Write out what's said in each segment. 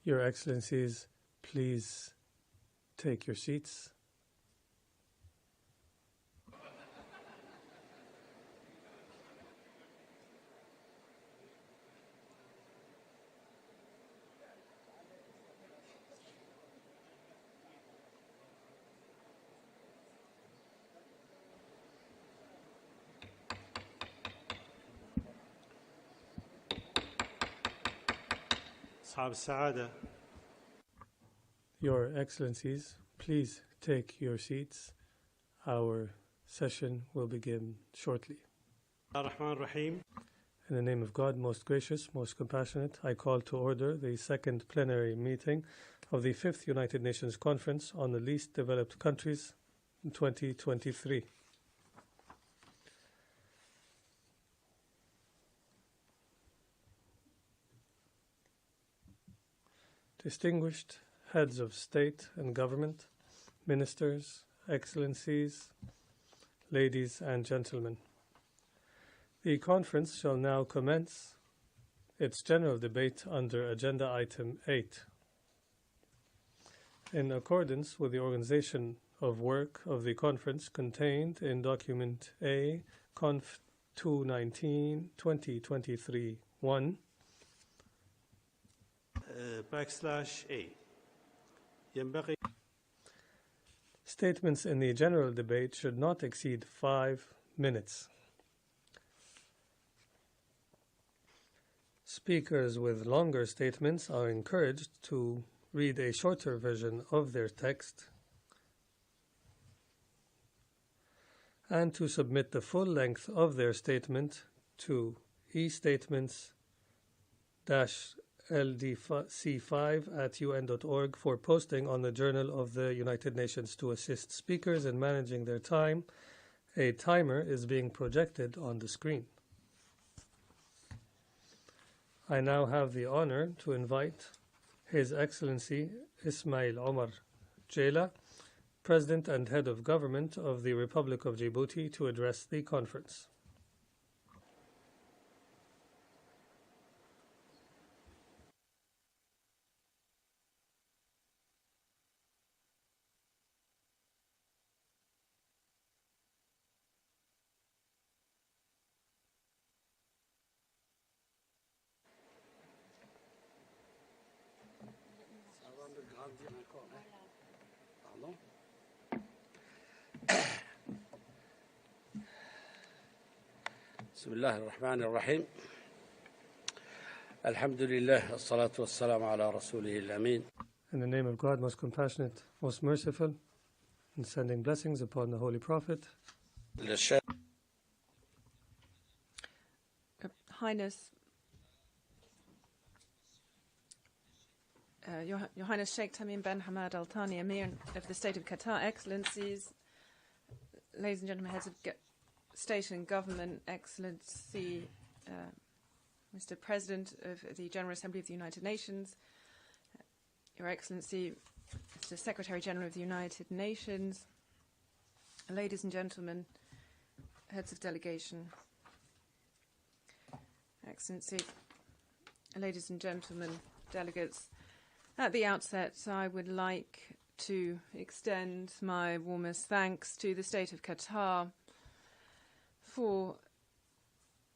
Your Excellencies, please take your seats. Your Excellencies, please take your seats. Our session will begin shortly. In the name of God, most gracious, most compassionate, I call to order the second plenary meeting of the 5th United Nations Conference on the Least Developed Countries in 2023. Distinguished heads of state and government, ministers, excellencies, ladies and gentlemen. The conference shall now commence its general debate under Agenda Item 8. In accordance with the organization of work of the conference contained in Document A, Conf 219-2023-1, /A. Statements in the general debate should not exceed 5 minutes. Speakers with longer statements are encouraged to read a shorter version of their text and to submit the full length of their statement to e-statements-ldc5@un.org for posting on the Journal of the United Nations. To assist speakers in managing their time, a timer is being projected on the screen. I now have the honor to invite His Excellency Ismail Omar Jela, President and Head of Government of the Republic of Djibouti, to address the conference. بسم الله الرحمن الرحيم الحمد لله والصلاة والسلام على رسوله الأمين. In the name of God, most compassionate, most merciful, and sending blessings upon the Holy Prophet. Highness, Your Highness Sheikh Tamim bin Hamad Al Thani, Emir of the State of Qatar, Excellencies, ladies and gentlemen, heads of State and Government, Excellency, Mr. President of the General Assembly of the United Nations, Your Excellency, Mr. Secretary General of the United Nations, ladies and gentlemen, heads of delegation, Excellency, ladies and gentlemen, delegates. At the outset, I would like to extend my warmest thanks to the State of Qatar for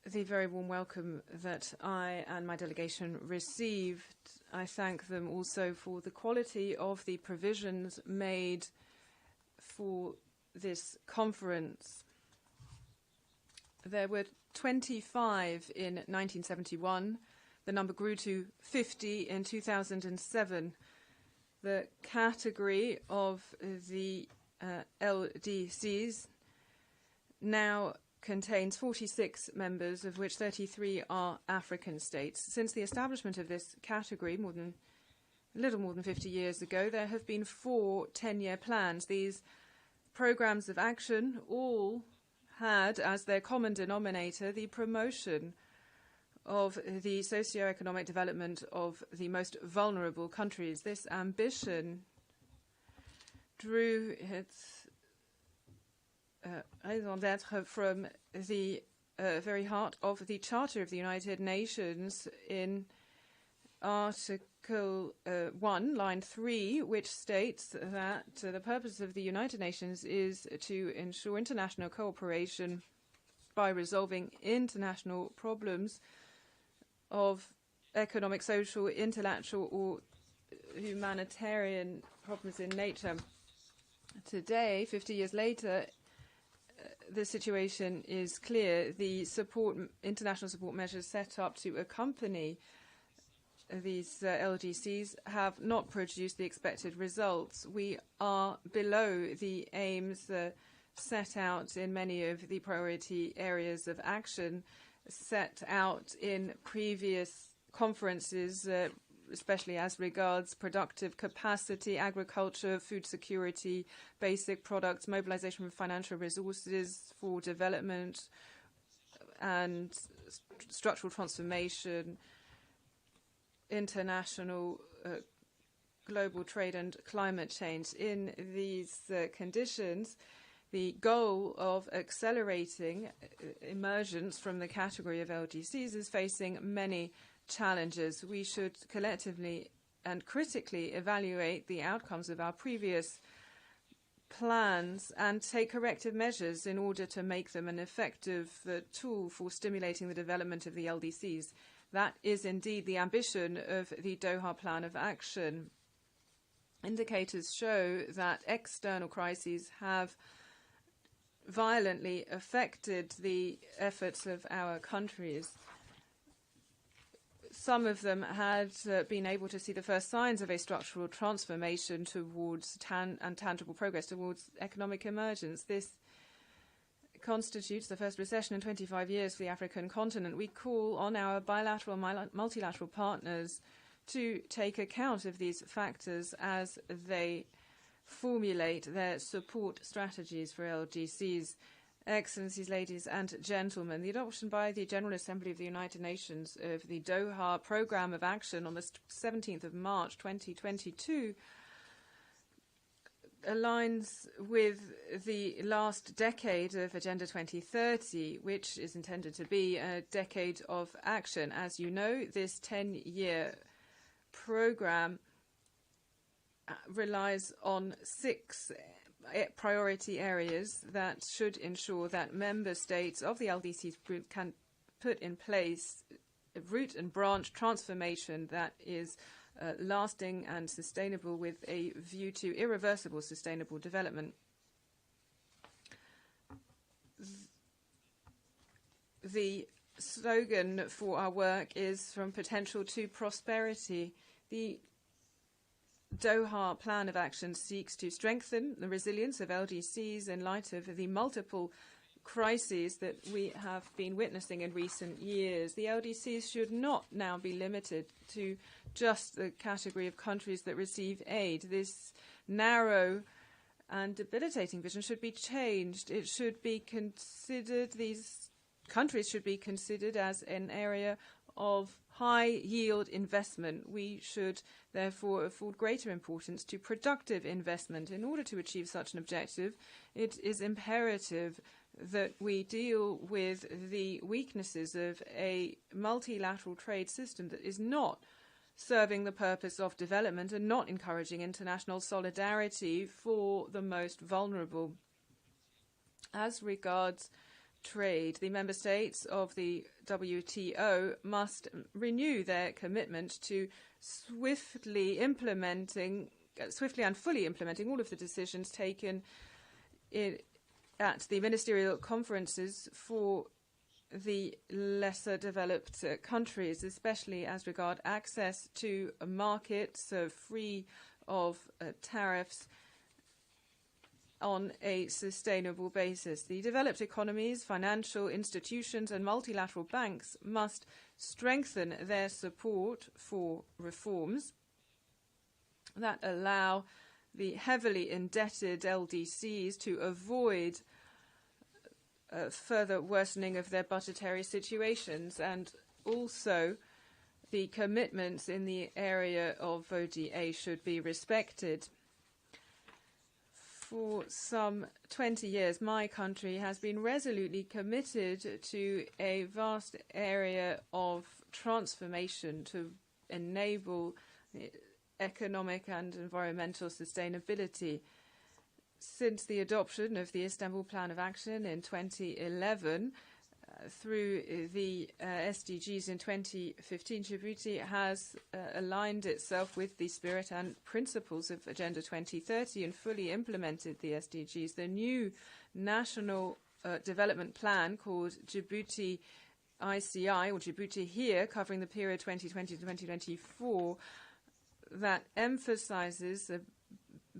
the very warm welcome that I and my delegation received. I thank them also for the quality of the provisions made for this conference. There were 25 in 1971. The number grew to 50 in 2007. The category of the LDCs now contains 46 members, of which 33 are African states. Since the establishment of this category, a little more than 50 years ago, there have been 4 10-year plans. These programs of action all had as their common denominator the promotion of the socio-economic development of the most vulnerable countries. This ambition drew its raison d'être from the very heart of the Charter of the United Nations in Article 1, line 3, which states that the purpose of the United Nations is to ensure international cooperation by resolving international problems of economic, social, intellectual, or humanitarian problems in nature. Today, 50 years later, the situation is clear. The international support measures set up to accompany these LDCs have not produced the expected results. We are below the aims set out in many of the priority areas of action set out in previous conferences, especially as regards productive capacity, agriculture, food security, basic products, mobilization of financial resources for development and structural transformation, international global trade and climate change. In these conditions, the goal of accelerating emergence from the category of LDCs is facing many challenges. We should collectively and critically evaluate the outcomes of our previous plans and take corrective measures in order to make them an effective tool for stimulating the development of the LDCs. That is indeed the ambition of the Doha Plan of Action. Indicators show that external crises have violently affected the efforts of our countries. Some of them had been able to see the first signs of a structural transformation towards tangible progress towards economic emergence. This constitutes the first recession in 25 years for the African continent. We call on our bilateral and multilateral partners to take account of these factors as they formulate their support strategies for LDCs. Excellencies, ladies and gentlemen, the adoption by the General Assembly of the United Nations of the Doha Programme of Action on the 17th of March 2022 aligns with the last decade of Agenda 2030, which is intended to be a decade of action. As you know, this 10-year program relies on 6 priority areas that should ensure that member states of the LDCs can put in place a root and branch transformation that is lasting and sustainable with a view to irreversible sustainable development. The slogan for our work is from potential to prosperity. The Doha Plan of Action seeks to strengthen the resilience of LDCs in light of the multiple crises that we have been witnessing in recent years. The LDCs should not now be limited to just the category of countries that receive aid. This narrow and debilitating vision should be changed. It should be considered, these countries should be considered as an area of high yield investment. We should therefore afford greater importance to productive investment. In order to achieve such an objective, it is imperative that we deal with the weaknesses of a multilateral trade system that is not serving the purpose of development and not encouraging international solidarity for the most vulnerable. As regards trade, the member states of the WTO must renew their commitment to swiftly and fully implementing all of the decisions taken at the ministerial conferences for the lesser developed countries, especially as regard access to markets free of tariffs on a sustainable basis. The developed economies, financial institutions and multilateral banks must strengthen their support for reforms that allow the heavily indebted LDCs to avoid further worsening of their budgetary situations, and also the commitments in the area of ODA should be respected. For some 20 years, my country has been resolutely committed to a vast area of transformation to enable economic and environmental sustainability. Since the adoption of the Istanbul Plan of Action in 2011, through the SDGs in 2015, Djibouti has aligned itself with the spirit and principles of Agenda 2030 and fully implemented the SDGs. The new national development plan called Djibouti ICI, or Djibouti Here, covering the period 2020 to 2024, that emphasizes a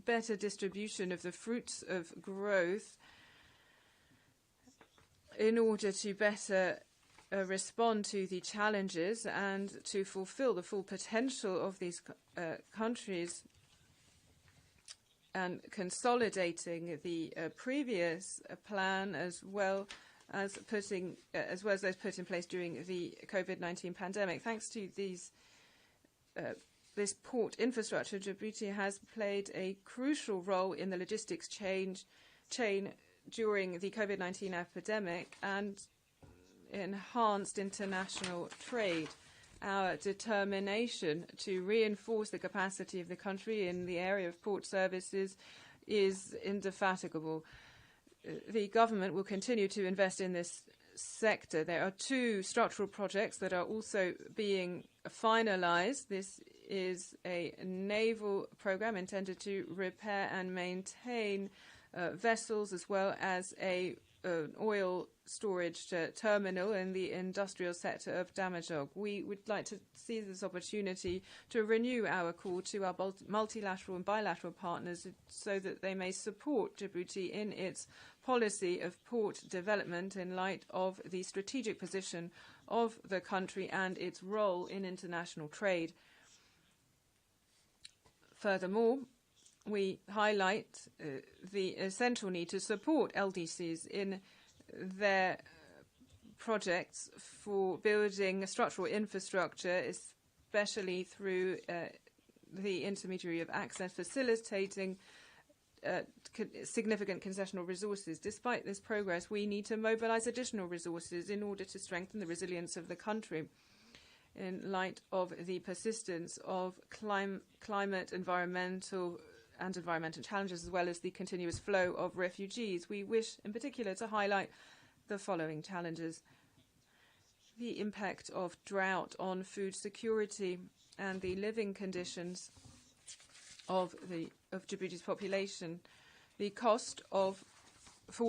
better distribution of the fruits of growth in order to better respond to the challenges and to fulfill the full potential of these countries, and consolidating the previous plan as well as those put in place during the COVID-19 pandemic. Thanks to these this port infrastructure, Djibouti has played a crucial role in the logistics chain during the COVID-19 epidemic and enhanced international trade. Our determination to reinforce the capacity of the country in the area of port services is indefatigable. The government will continue to invest in this sector. There are 2 structural projects that are also being finalized. This is a naval program intended to repair and maintain vessels, as well as an oil storage terminal in the industrial sector of Damajog. We would like to seize this opportunity to renew our call to our multilateral and bilateral partners so that they may support Djibouti in its policy of port development in light of the strategic position of the country and its role in international trade. Furthermore, we highlight the essential need to support LDCs in their projects for building structural infrastructure, especially through the intermediary of access, facilitating significant concessional resources. Despite this progress, we need to mobilize additional resources in order to strengthen the resilience of the country in light of the persistence of climate, environmental challenges, as well as the continuous flow of refugees. We wish in particular to highlight the following challenges: the impact of drought on food security and the living conditions of Djibouti's population, the cost for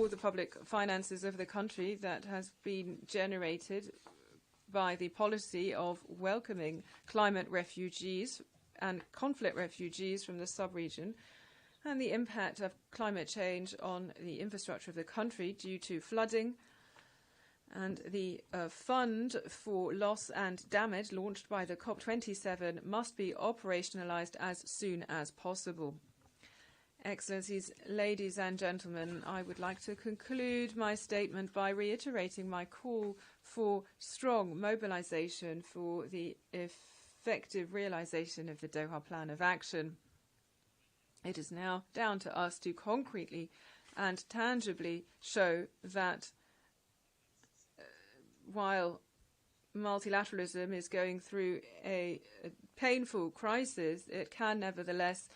the public finances of the country that has been generated by the policy of welcoming climate refugees and conflict refugees from the sub-region, and the impact of climate change on the infrastructure of the country due to flooding, and the fund for loss and damage launched by the COP27 must be operationalized as soon as possible. Excellencies, ladies and gentlemen, I would like to conclude my statement by reiterating my call for strong mobilization for the effective realization of the Doha Plan of Action. It is now down to us to concretely and tangibly show that while multilateralism is going through a painful crisis, it can nevertheless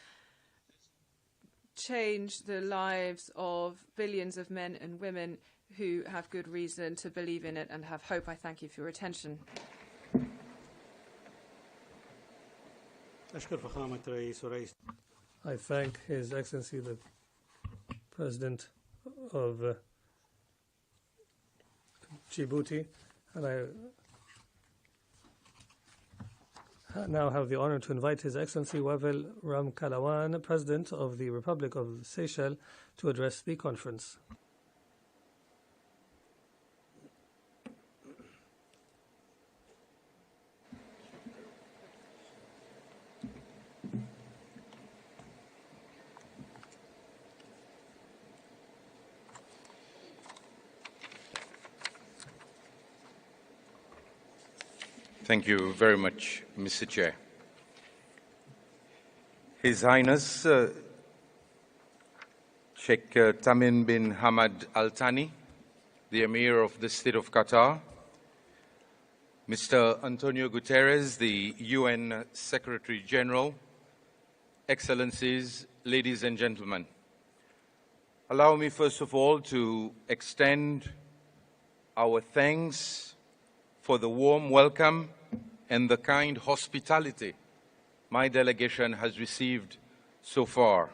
change the lives of billions of men and women who have good reason to believe in it and have hope. I thank you for your attention. I thank His Excellency the President of Djibouti, and I now have the honor to invite His Excellency Wavel Ramkalawan, President of the Republic of Seychelles, to address the conference. Thank you very much, Mr. Chair. His Highness Sheikh Tamim bin Hamad Al Thani, the Emir of the State of Qatar, Mr. Antonio Guterres, the UN Secretary General, Excellencies, ladies and gentlemen. Allow me first of all to extend our thanks for the warm welcome and the kind hospitality my delegation has received so far.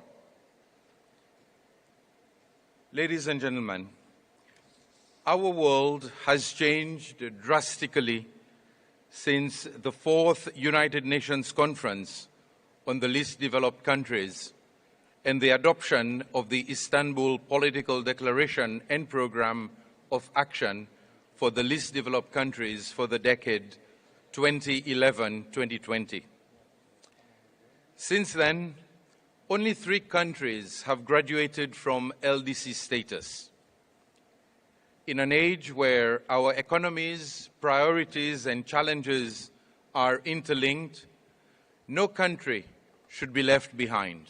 Ladies and gentlemen, our world has changed drastically since the 4th United Nations Conference on the Least Developed Countries and the adoption of the Istanbul Political Declaration and Programme of Action for the Least Developed Countries for the decade 2011-2020. Since then, only 3 countries have graduated from LDC status. In an age where our economies, priorities, and challenges are interlinked, no country should be left behind.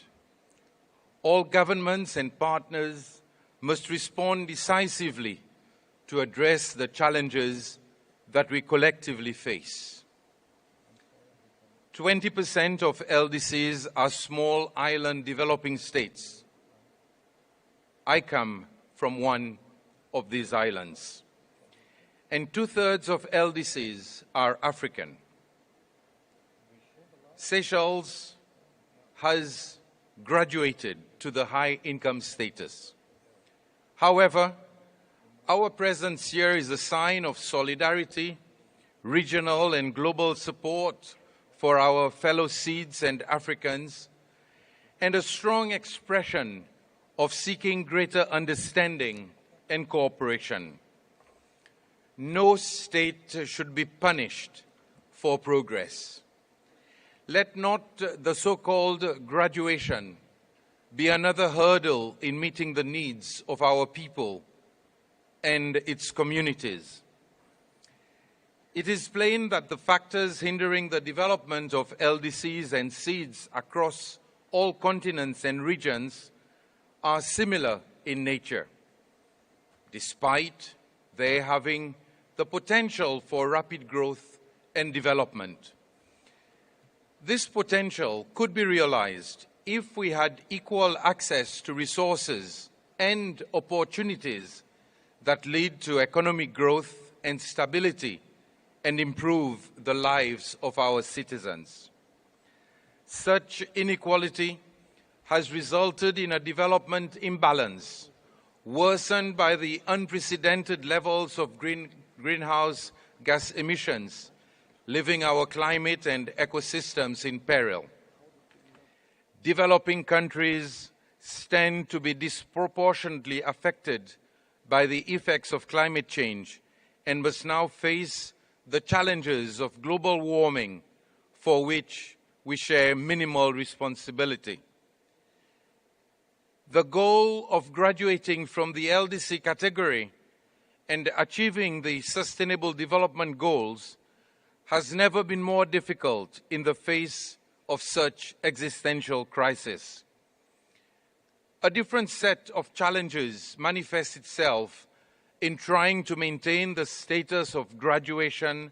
All governments and partners must respond decisively to address the challenges that we collectively face. 20% of LDCs are small island developing states. I come from one of these islands. And 2/3 of LDCs are African. Seychelles has graduated to the high income status. However, our presence here is a sign of solidarity, regional and global support for our fellow Seeds and Africans, and a strong expression of seeking greater understanding and cooperation. No state should be punished for progress. Let not the so-called graduation be another hurdle in meeting the needs of our people and its communities. It is plain that the factors hindering the development of LDCs and seeds across all continents and regions are similar in nature, despite they having the potential for rapid growth and development. This potential could be realized if we had equal access to resources and opportunities that lead to economic growth and stability and improve the lives of our citizens. Such inequality has resulted in a development imbalance worsened by the unprecedented levels of greenhouse gas emissions, leaving our climate and ecosystems in peril. Developing countries stand to be disproportionately affected by the effects of climate change and must now face the challenges of global warming, for which we share minimal responsibility. The goal of graduating from the LDC category and achieving the Sustainable Development Goals has never been more difficult in the face of such existential crisis. A different set of challenges manifests itself in trying to maintain the status of graduation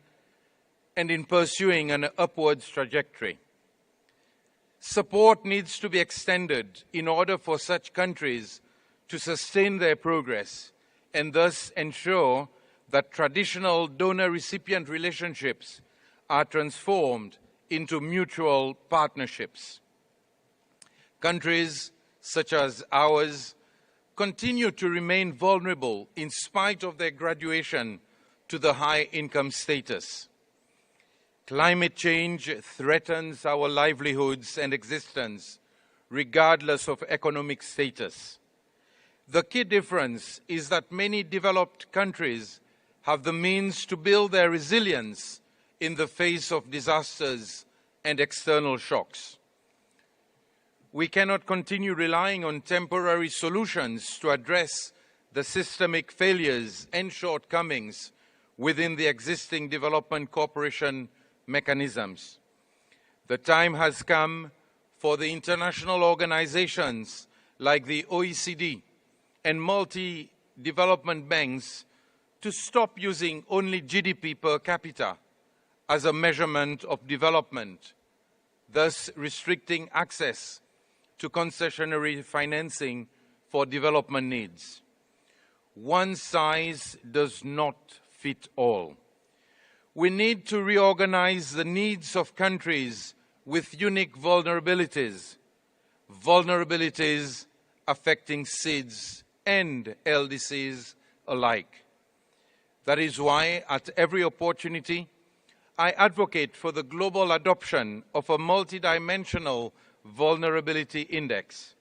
and in pursuing an upwards trajectory. Support needs to be extended in order for such countries to sustain their progress and thus ensure that traditional donor-recipient relationships are transformed into mutual partnerships. Countries such as ours continue to remain vulnerable in spite of their graduation to the high income status. Climate change threatens our livelihoods and existence, regardless of economic status. The key difference is that many developed countries have the means to build their resilience in the face of disasters and external shocks. We cannot continue relying on temporary solutions to address the systemic failures and shortcomings within the existing development cooperation mechanisms. The time has come for the international organizations like the OECD and multi-development banks to stop using only GDP per capita as a measurement of development, thus restricting access to concessionary financing for development needs. One size does not fit all. We need to reorganize the needs of countries with unique vulnerabilities, vulnerabilities affecting SIDS and LDCs alike. That is why, at every opportunity, I advocate for the global adoption of a multidimensional vulnerability index.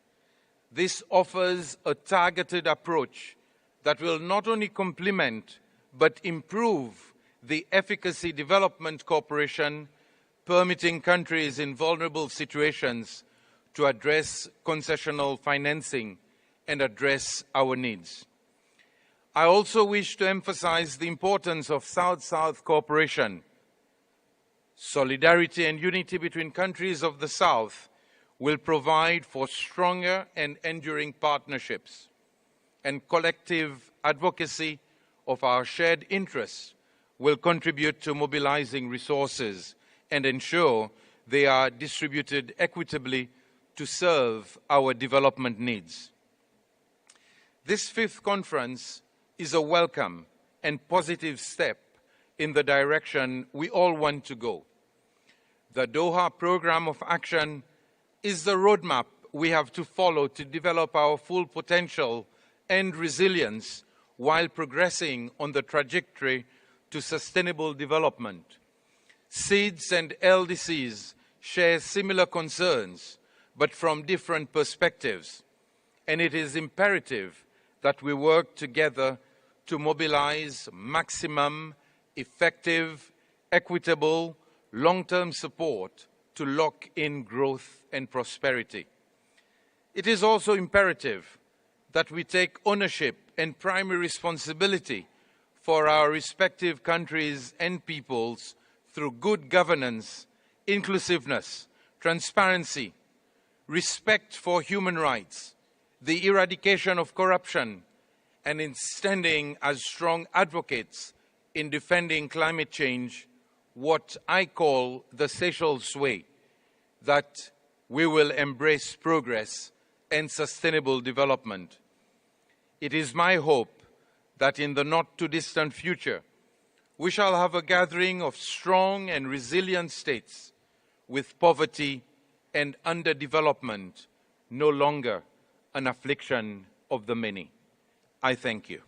This offers a targeted approach that will not only complement but improve the efficacy development cooperation, permitting countries in vulnerable situations to address concessional financing and address our needs. I also wish to emphasize the importance of South-South cooperation. Solidarity and unity between countries of the South will provide for stronger and enduring partnerships, and collective advocacy of our shared interests will contribute to mobilizing resources and ensure they are distributed equitably to serve our development needs. This fifth conference is a welcome and positive step in the direction we all want to go. The Doha Programme of Action is the roadmap we have to follow to develop our full potential and resilience while progressing on the trajectory to sustainable development. SIDS and LDCs share similar concerns, but from different perspectives, and it is imperative that we work together to mobilize maximum, effective, equitable, long-term support to lock in growth and prosperity. It is also imperative that we take ownership and primary responsibility for our respective countries and peoples through good governance, inclusiveness, transparency, respect for human rights, the eradication of corruption, and in standing as strong advocates in defending climate change, what I call the Seychelles way, that we will embrace progress and sustainable development. It is my hope that in the not-too-distant future, we shall have a gathering of strong and resilient states with poverty and underdevelopment no longer an affliction of the many. I thank you.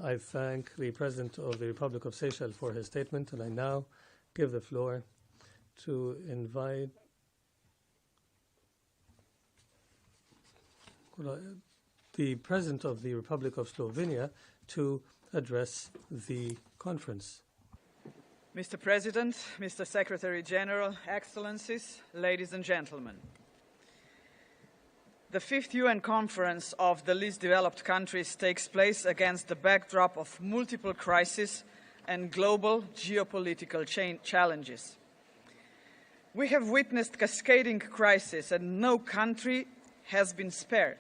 I thank the President of the Republic of Seychelles for his statement, and I now give the floor to invite the President of the Republic of Slovenia to address the conference. Mr. President, Mr. Secretary General, Excellencies, ladies and gentlemen. The 5th UN Conference of the Least Developed Countries takes place against the backdrop of multiple crises and global geopolitical challenges. We have witnessed cascading crises and no country has been spared.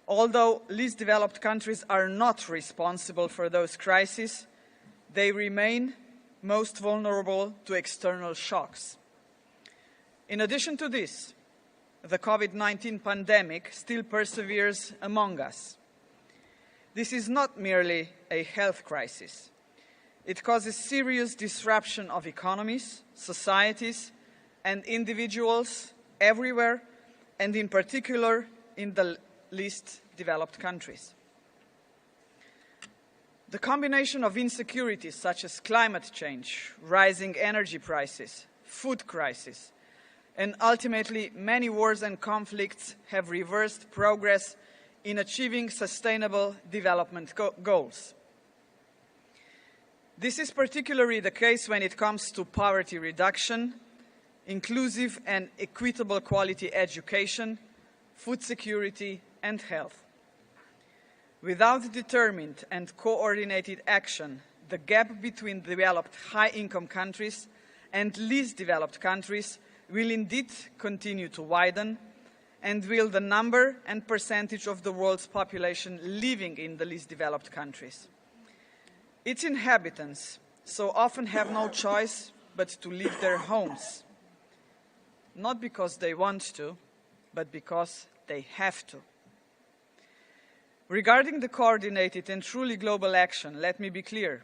Although least developed countries are not responsible for those crises, they remain most vulnerable to external shocks. In addition to this, the COVID-19 pandemic still perseveres among us. This is not merely a health crisis. It causes serious disruption of economies, societies, and individuals everywhere, and in particular in the least developed countries. The combination of insecurities such as climate change, rising energy prices, food crisis, and ultimately many wars and conflicts have reversed progress in achieving sustainable development goals. This is particularly the case when it comes to poverty reduction, inclusive and equitable quality education, food security, and health. Without determined and coordinated action, the gap between developed high-income countries and least developed countries will indeed continue to widen, and will the number and percentage of the world's population living in the least developed countries. Its inhabitants so often have no choice but to leave their homes, not because they want to, but because they have to. Regarding the coordinated and truly global action, let me be clear.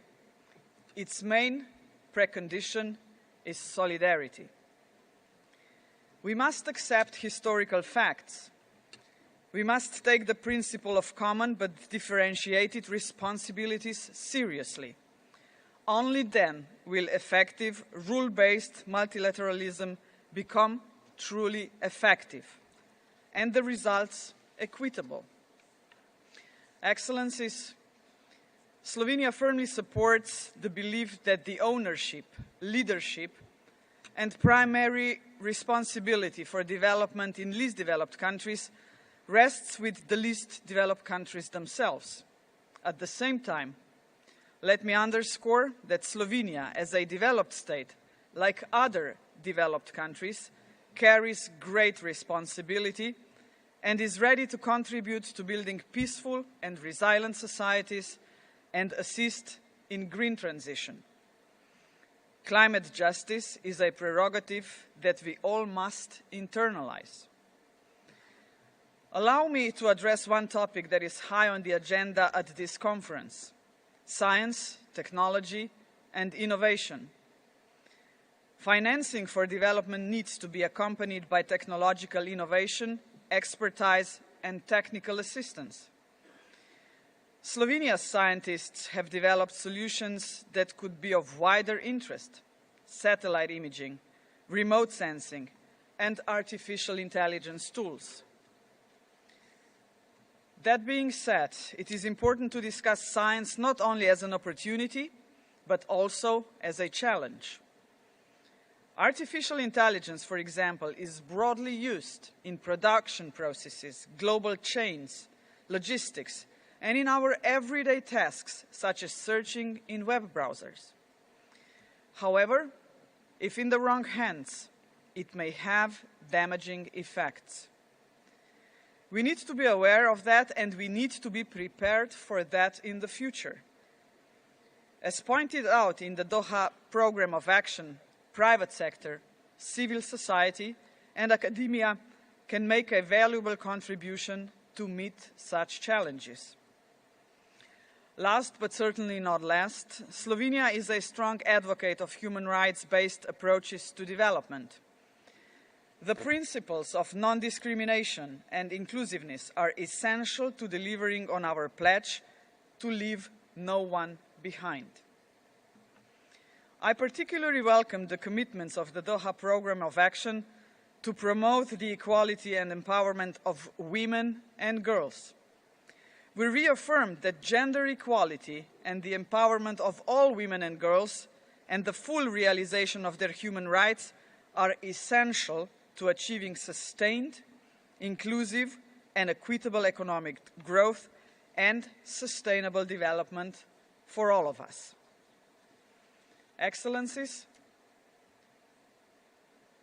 Its main precondition is solidarity. We must accept historical facts. We must take the principle of common but differentiated responsibilities seriously. Only then will effective, rule-based multilateralism become truly effective, and the results equitable. Excellencies, Slovenia firmly supports the belief that the ownership, leadership, and primary responsibility for development in least developed countries rests with the least developed countries themselves. At the same time, let me underscore that Slovenia, as a developed state, like other developed countries, carries great responsibility and is ready to contribute to building peaceful and resilient societies and assist in green transition. Climate justice is a prerogative that we all must internalize. Allow me to address one topic that is high on the agenda at this conference: science, technology, and innovation. Financing for development needs to be accompanied by technological innovation, expertise, and technical assistance. Slovenia's scientists have developed solutions that could be of wider interest: satellite imaging, remote sensing, and artificial intelligence tools. That being said, it is important to discuss science not only as an opportunity, but also as a challenge. Artificial intelligence, for example, is broadly used in production processes, global chains, logistics, and in our everyday tasks, such as searching in web browsers. However, if in the wrong hands, it may have damaging effects. We need to be aware of that, and we need to be prepared for that in the future. As pointed out in the Doha Programme of Action, private sector, civil society, and academia can make a valuable contribution to meet such challenges. Last but certainly not last, Slovenia is a strong advocate of human rights-based approaches to development. The principles of non-discrimination and inclusiveness are essential to delivering on our pledge to leave no one behind. I particularly welcome the commitments of the Doha Programme of Action to promote the equality and empowerment of women and girls. We reaffirmed that gender equality and the empowerment of all women and girls and the full realization of their human rights are essential to achieving sustained, inclusive, and equitable economic growth and sustainable development for all of us. Excellencies,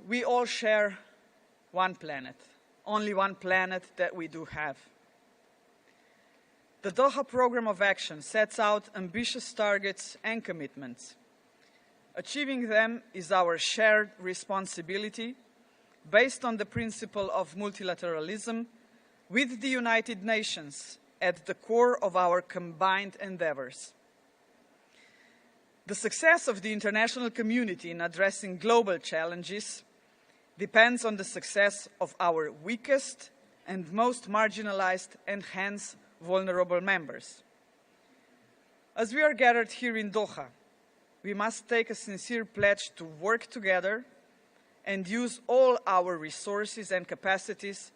we all share one planet, only one planet that we do have. The Doha Programme of Action sets out ambitious targets and commitments. Achieving them is our shared responsibility, based on the principle of multilateralism, with the United Nations at the core of our combined endeavors. The success of the international community in addressing global challenges depends on the success of our weakest and most marginalized and hence vulnerable members. As we are gathered here in Doha, we must take a sincere pledge to work together and use all our resources and capacities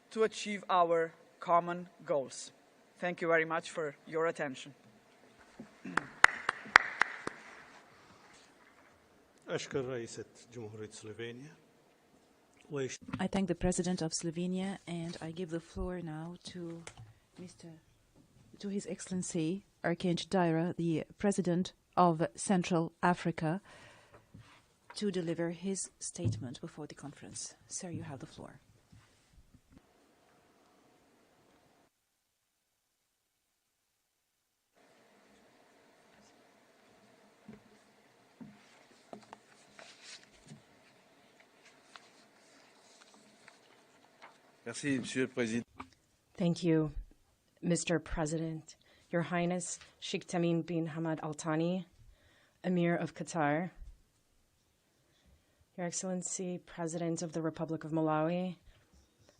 to achieve our common goals. Thank you very much for your attention. أشكر رئيسة جمهورية سلوفينيا. I thank the President of Slovenia, and I give the floor now to Mr. to His Excellency Archange Daira, the President of Central Africa, to deliver his statement before the conference. Sir, you have the floor. Merci, Monsieur le Président. Thank you, Mr. President. Your Highness Sheikh Tamim bin Hamad Al Thani, Emir of Qatar, Your Excellency President of the Republic of Malawi,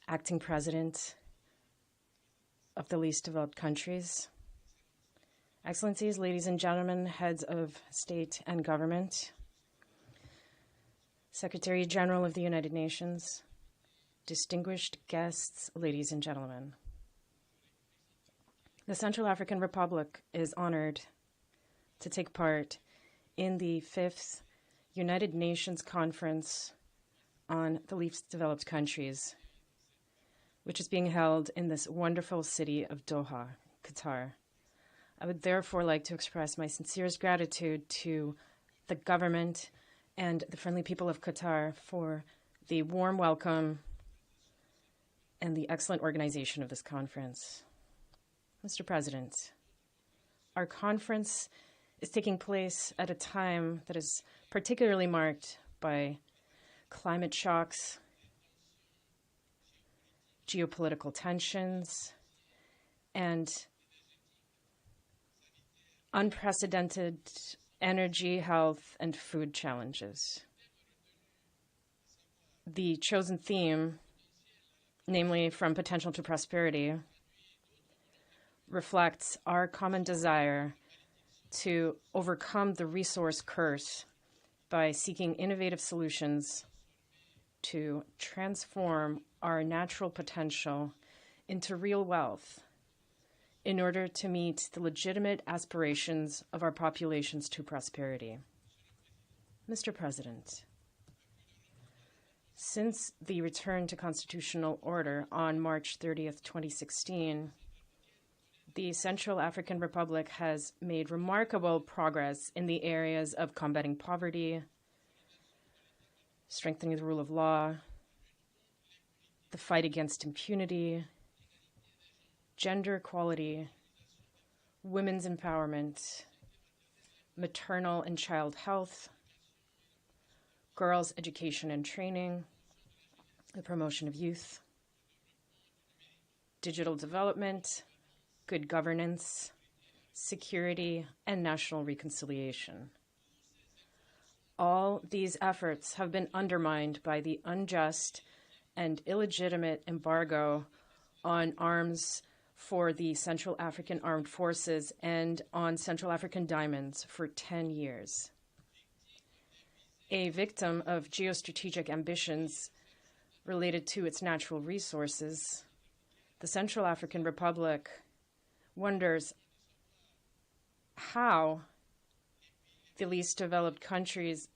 Acting President of the least developed countries, Excellencies, ladies and gentlemen, heads of state and government, Secretary General of the United Nations, distinguished guests, ladies and gentlemen. The Central African Republic is honored to take part in the 5th United Nations Conference on the Least Developed Countries, which is being held in this wonderful city of Doha, Qatar. I would therefore like to express my sincerest gratitude to the government and the friendly people of Qatar for the warm welcome and the excellent organization of this conference. Mr. President, our conference is taking place at a time that is particularly marked by climate shocks, geopolitical tensions, and unprecedented energy, health, and food challenges. The chosen theme, namely From Potential to Prosperity, reflects our common desire to overcome the resource curse by seeking innovative solutions to transform our natural potential into real wealth in order to meet the legitimate aspirations of our populations to prosperity. Mr. President, since the return to constitutional order on March 30th, 2016, the Central African Republic has made remarkable progress in the areas of combating poverty, strengthening the rule of law, the fight against impunity, gender equality, women's empowerment, maternal and child health, girls' education and training, the promotion of youth, digital development, good governance, security, and national reconciliation. All these efforts have been undermined by the unjust and illegitimate embargo on arms for the Central African Armed Forces and on Central African diamonds for 10 years. A victim of geostrategic ambitions related to its natural resources, the Central African Republic wonders how the least developed countries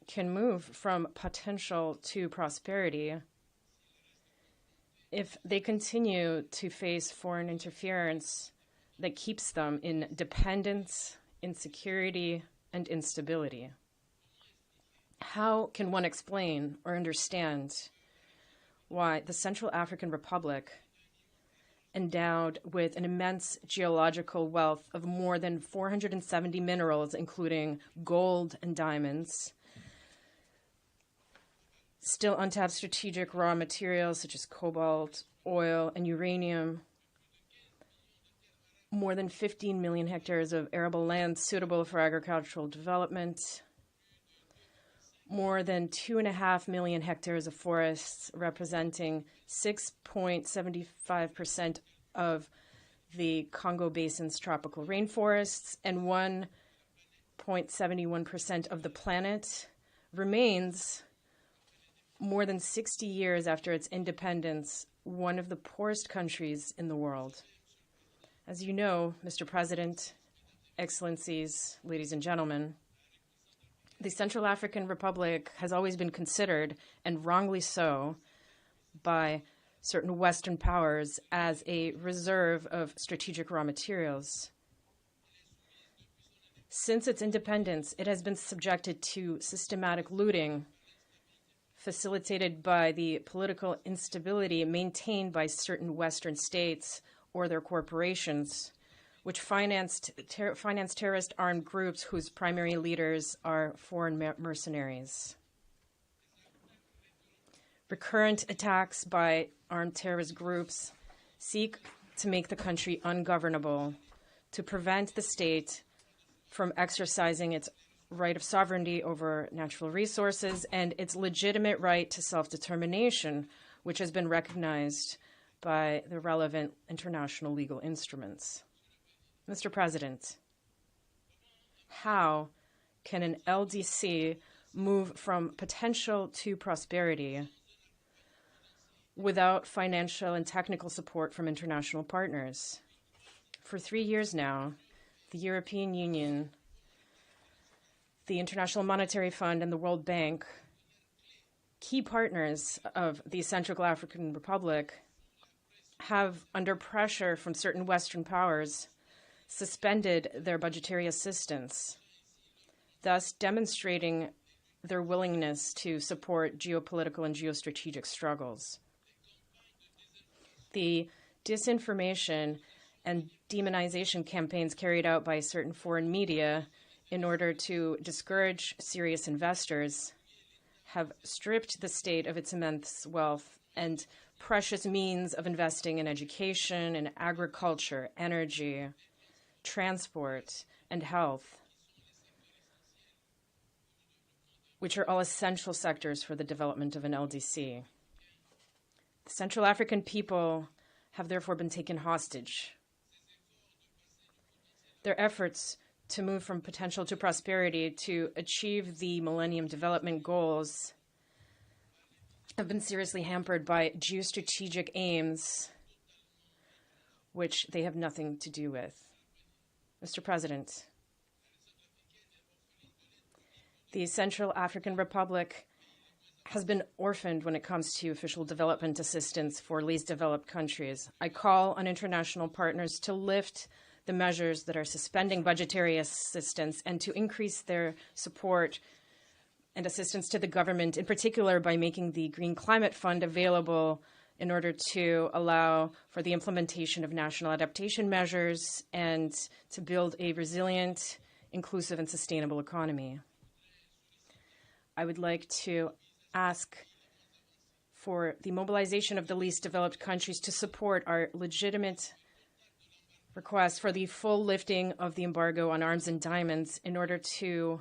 can move from potential to prosperity if they continue to face foreign interference that keeps them in dependence, insecurity, and instability. How can one explain or understand why the Central African Republic, endowed with an immense geological wealth of more than 470 minerals, including gold and diamonds, still untapped strategic raw materials such as cobalt, oil, and uranium, more than 15 million hectares of arable land suitable for agricultural development, more than 2.5 million hectares of forests representing 6.75% of the Congo Basin's tropical rainforests, and 1.71% of the planet, remains, more than 60 years after its independence, one of the poorest countries in the world. As you know, Mr. President, Excellencies, ladies and gentlemen, the Central African Republic has always been considered, and wrongly so, by certain Western powers as a reserve of strategic raw materials. Since its independence, it has been subjected to systematic looting, facilitated by the political instability maintained by certain Western states or their corporations, which finance terrorist armed groups whose primary leaders are foreign mercenaries. Recurrent attacks by armed terrorist groups seek to make the country ungovernable, to prevent the state from exercising its right of sovereignty over natural resources and its legitimate right to self-determination, which has been recognized by the relevant international legal instruments. Mr. President, how can an LDC move from potential to prosperity without financial and technical support from international partners? For 3 years now, the European Union, the International Monetary Fund, and the World Bank, key partners of the Central African Republic, have, under pressure from certain Western powers, suspended their budgetary assistance, thus demonstrating their willingness to support geopolitical and geostrategic struggles. The disinformation and demonization campaigns carried out by certain foreign media in order to discourage serious investors have stripped the state of its immense wealth and precious means of investing in education, in agriculture, energy, transport, and health, which are all essential sectors for the development of an LDC. The Central African people have therefore been taken hostage. Their efforts to move from potential to prosperity to achieve the Millennium Development Goals have been seriously hampered by geostrategic aims which they have nothing to do with. Mr. President, the Central African Republic has been orphaned when it comes to official development assistance for least developed countries. I call on international partners to lift the measures that are suspending budgetary assistance and to increase their support and assistance to the government, in particular by making the Green Climate Fund available in order to allow for the implementation of national adaptation measures and to build a resilient, inclusive, and sustainable economy. I would like to ask for the mobilization of the least developed countries to support our legitimate request for the full lifting of the embargo on arms and diamonds in order to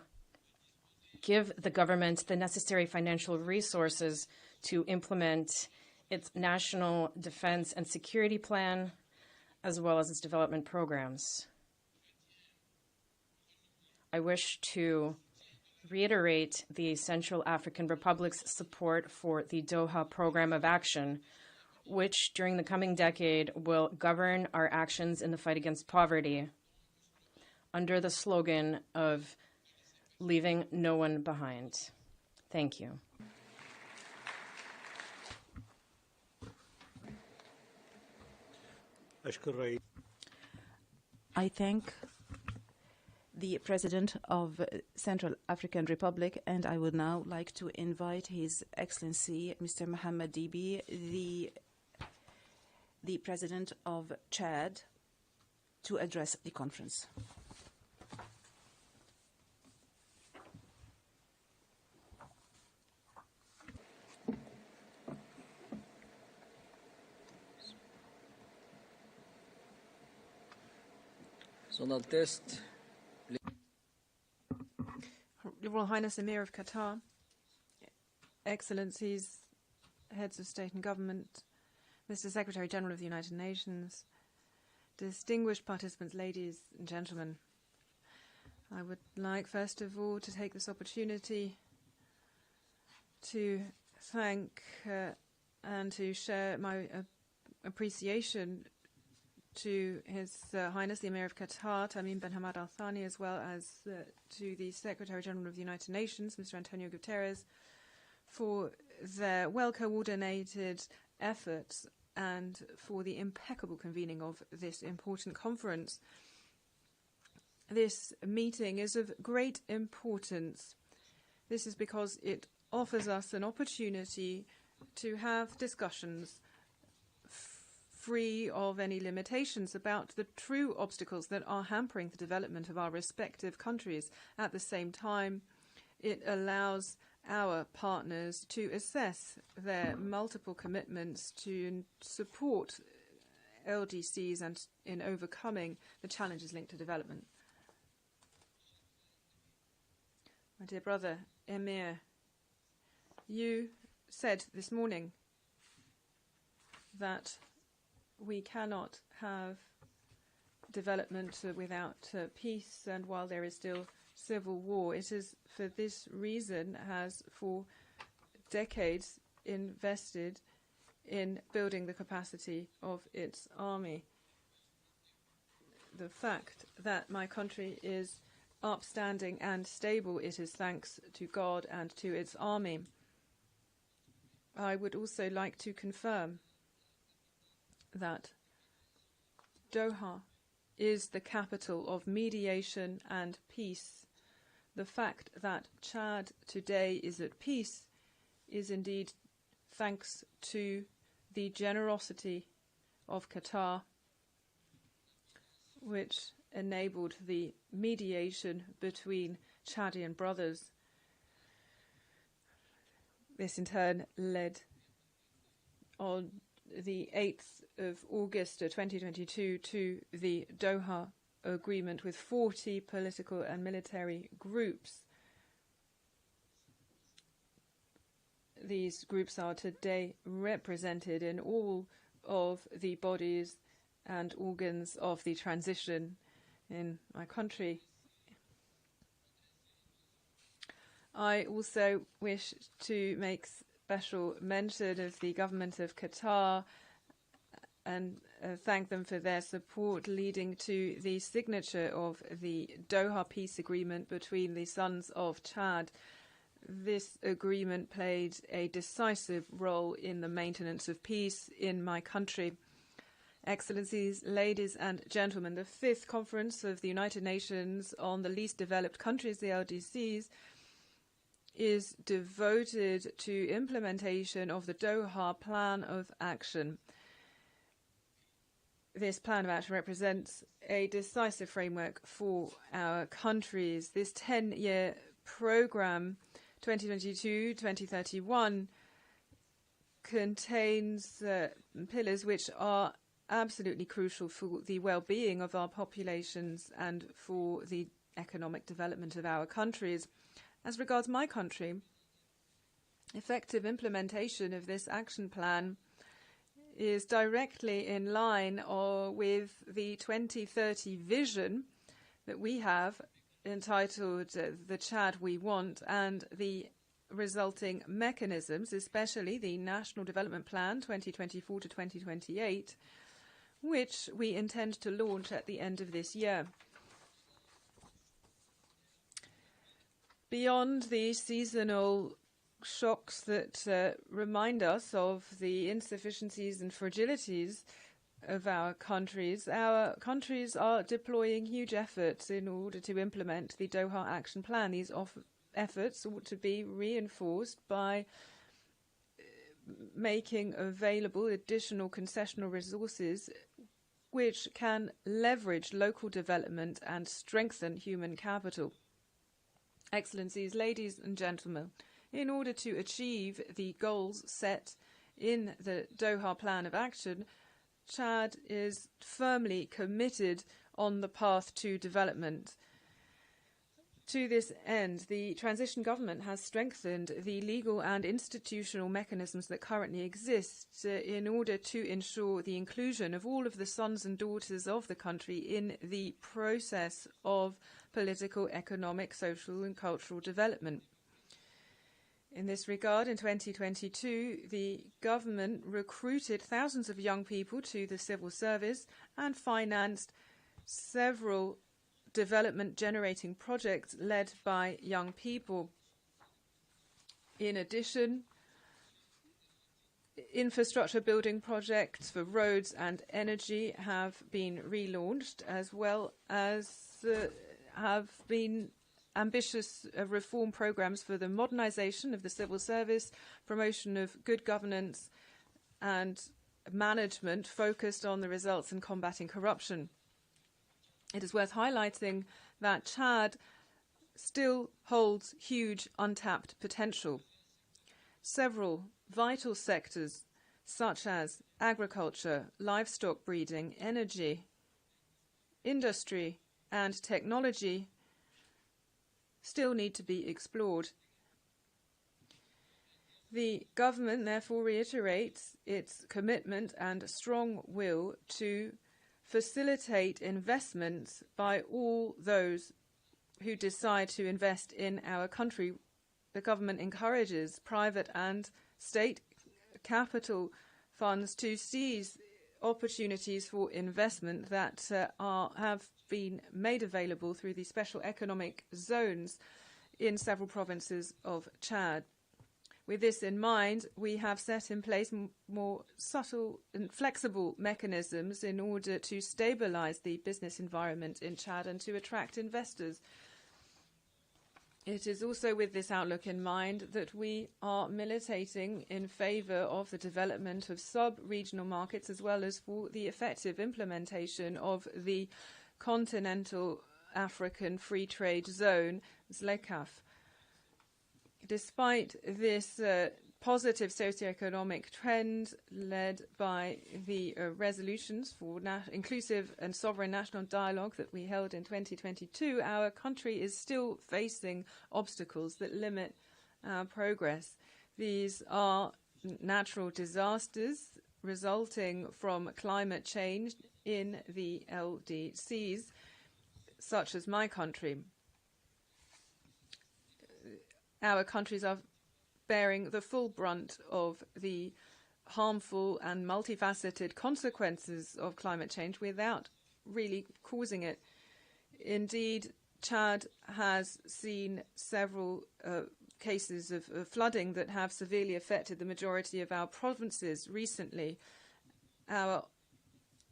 give the government the necessary financial resources to implement its national defense and security plan, as well as its development programs. I wish to reiterate the Central African Republic's support for the Doha Program of Action, which during the coming decade will govern our actions in the fight against poverty under the slogan of leaving no one behind. Thank you. I thank the President of Central African Republic, and I would now like to invite His Excellency Mr. Mohammed Dibi, the President of Chad, to address the conference. Your Royal Highness Emir of Qatar, Excellencies, Heads of State and Government, Mr. Secretary General of the United Nations, distinguished participants, ladies and gentlemen, I would like first of all to take this opportunity to thank and to share my appreciation to His Highness the Emir of Qatar, Tamim bin Hamad Al Thani, as well as to the Secretary General of the United Nations, Mr. Antonio Guterres, for their well-coordinated efforts and for the impeccable convening of this important conference. This meeting is of great importance. This is because it offers us an opportunity to have discussions free of any limitations about the true obstacles that are hampering the development of our respective countries. At the same time, it allows our partners to assess their multiple commitments to support LDCs and in overcoming the challenges linked to development. My dear brother, Emir, you said this morning that we cannot have development without peace, and while there is still civil war, it is for this reason has for decades invested in building the capacity of its army. The fact that my country is upstanding and stable, it is thanks to God and to its army. I would also like to confirm that Doha is the capital of mediation and peace. The fact that Chad today is at peace is indeed thanks to the generosity of Qatar, which enabled the mediation between Chadian brothers. This in turn led on the 8th of August 2022 to the Doha Agreement with 40 political and military groups. These groups are today represented in all of the bodies and organs of the transition in my country. I also wish to make special mention of the government of Qatar and thank them for their support leading to the signature of the Doha Peace Agreement between the Sons of Chad. This agreement played a decisive role in the maintenance of peace in my country. Excellencies, ladies and gentlemen, the 5th Conference of the United Nations on the Least Developed Countries, the LDCs, is devoted to implementation of the Doha Plan of Action. This plan of action represents a decisive framework for our countries. This 10-year program, 2022-2031, contains pillars which are absolutely crucial for the well-being of our populations and for the economic development of our countries. As regards my country, effective implementation of this action plan is directly in line with the 2030 vision that we have entitled The Chad We Want, and the resulting mechanisms, especially the National Development Plan 2024 to 2028, which we intend to launch at the end of this year. Beyond the seasonal shocks that remind us of the insufficiencies and fragilities of our countries are deploying huge efforts in order to implement the Doha Action Plan. These efforts ought to be reinforced by making available additional concessional resources which can leverage local development and strengthen human capital. Excellencies, ladies and gentlemen, in order to achieve the goals set in the Doha Plan of Action, Chad is firmly committed on the path to development. To this end, the transition government has strengthened the legal and institutional mechanisms that currently exist in order to ensure the inclusion of all of the sons and daughters of the country in the process of political, economic, social and cultural development. In this regard, in 2022, the government recruited thousands of young people to the civil service and financed several development-generating projects led by young people. In addition, infrastructure building projects for roads and energy have been relaunched, as well as have been ambitious reform programs for the modernization of the civil service, promotion of good governance and management focused on the results and combating corruption. It is worth highlighting that Chad still holds huge untapped potential. Several vital sectors such as agriculture, livestock breeding, energy, industry and technology still need to be explored. The government therefore reiterates its commitment and strong will to facilitate investments by all those who decide to invest in our country. The government encourages private and state capital funds to seize opportunities for investment that have been made available through the special economic zones in several provinces of Chad. With this in mind, we have set in place more subtle and flexible mechanisms in order to stabilize the business environment in Chad and to attract investors. It is also with this outlook in mind that we are militating in favor of the development of sub-regional markets as well as for the effective implementation of the Continental African Free Trade Zone, ZLECAf. Despite this positive socioeconomic trend led by the resolutions for inclusive and sovereign national dialogue that we held in 2022, our country is still facing obstacles that limit our progress. These are natural disasters resulting from climate change in the LDCs, such as my country. Our countries are bearing the full brunt of the harmful and multifaceted consequences of climate change without really causing it. Indeed, Chad has seen several cases of flooding that have severely affected the majority of our provinces recently. Our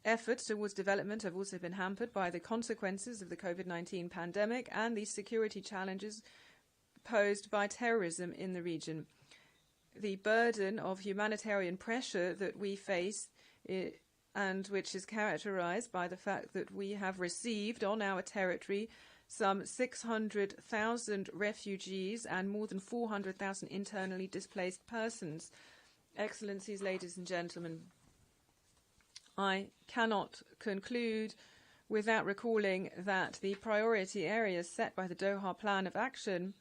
efforts towards development have also been hampered by the consequences of the COVID-19 pandemic and the security challenges posed by terrorism in the region. The burden of humanitarian pressure that we face, and which is characterized by the fact that we have received on our territory some 600,000 refugees and more than 400,000 internally displaced persons. Excellencies, ladies and gentlemen, I cannot conclude without recalling that the priority areas set by the Doha Plan of Action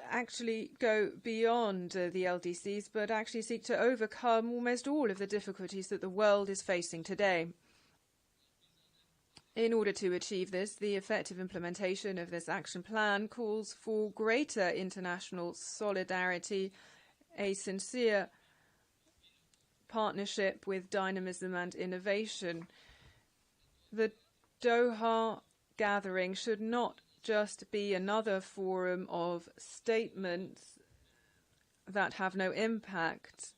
actually go beyond the LDCs, but actually seek to overcome almost all of the difficulties that the world is facing today. In order to achieve this, the effective implementation of this action plan calls for greater international solidarity, a sincere partnership with dynamism and innovation. The Doha gathering should not just be another forum of statements that have no impact.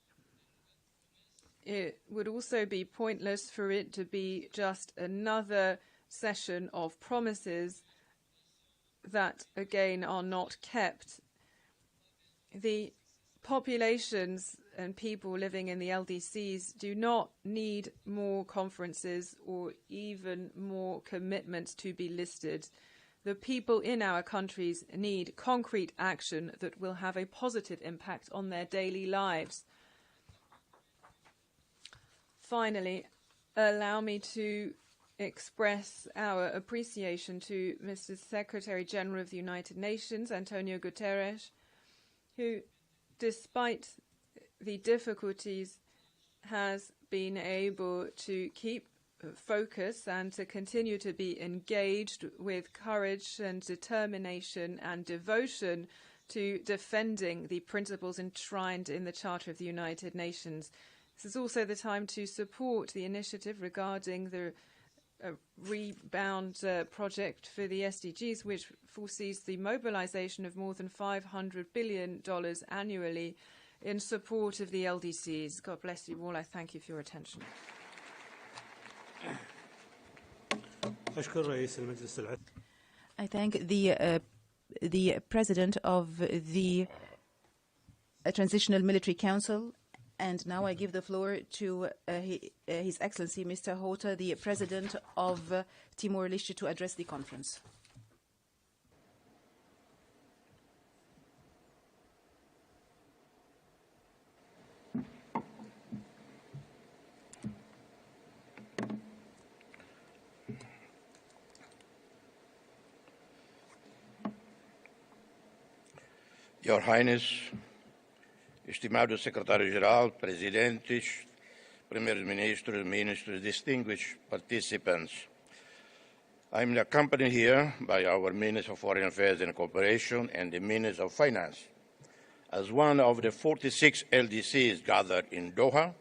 It would also be pointless for it to be just another session of promises that, again, are not kept. The populations and people living in the LDCs do not need more conferences or even more commitments to be listed. The people in our countries need concrete action that will have a positive impact on their daily lives. Finally, allow me to express our appreciation to Mr. Secretary General of the United Nations, Antonio Guterres, who, despite the difficulties, has been able to keep focus and to continue to be engaged with courage and determination and devotion to defending the principles enshrined in the Charter of the United Nations. This is also the time to support the initiative regarding the Rebound project for the SDGs, which foresees the mobilization of more than $500 billion annually in support of the LDCs. God bless you all. I thank you for your attention. I thank the President of the Transitional Military Council, and now I give the floor to His Excellency Mr. Hota, the President of Timor-Leste, to address the conference. Your Highness, estimado Secretary-Geral, Presidentes, Primeiros Ministros, Ministers, distinguished participants, I am accompanied here by our Minister of Foreign Affairs and Cooperation and the Minister of Finance. As one of the 46 LDCs gathered in Doha,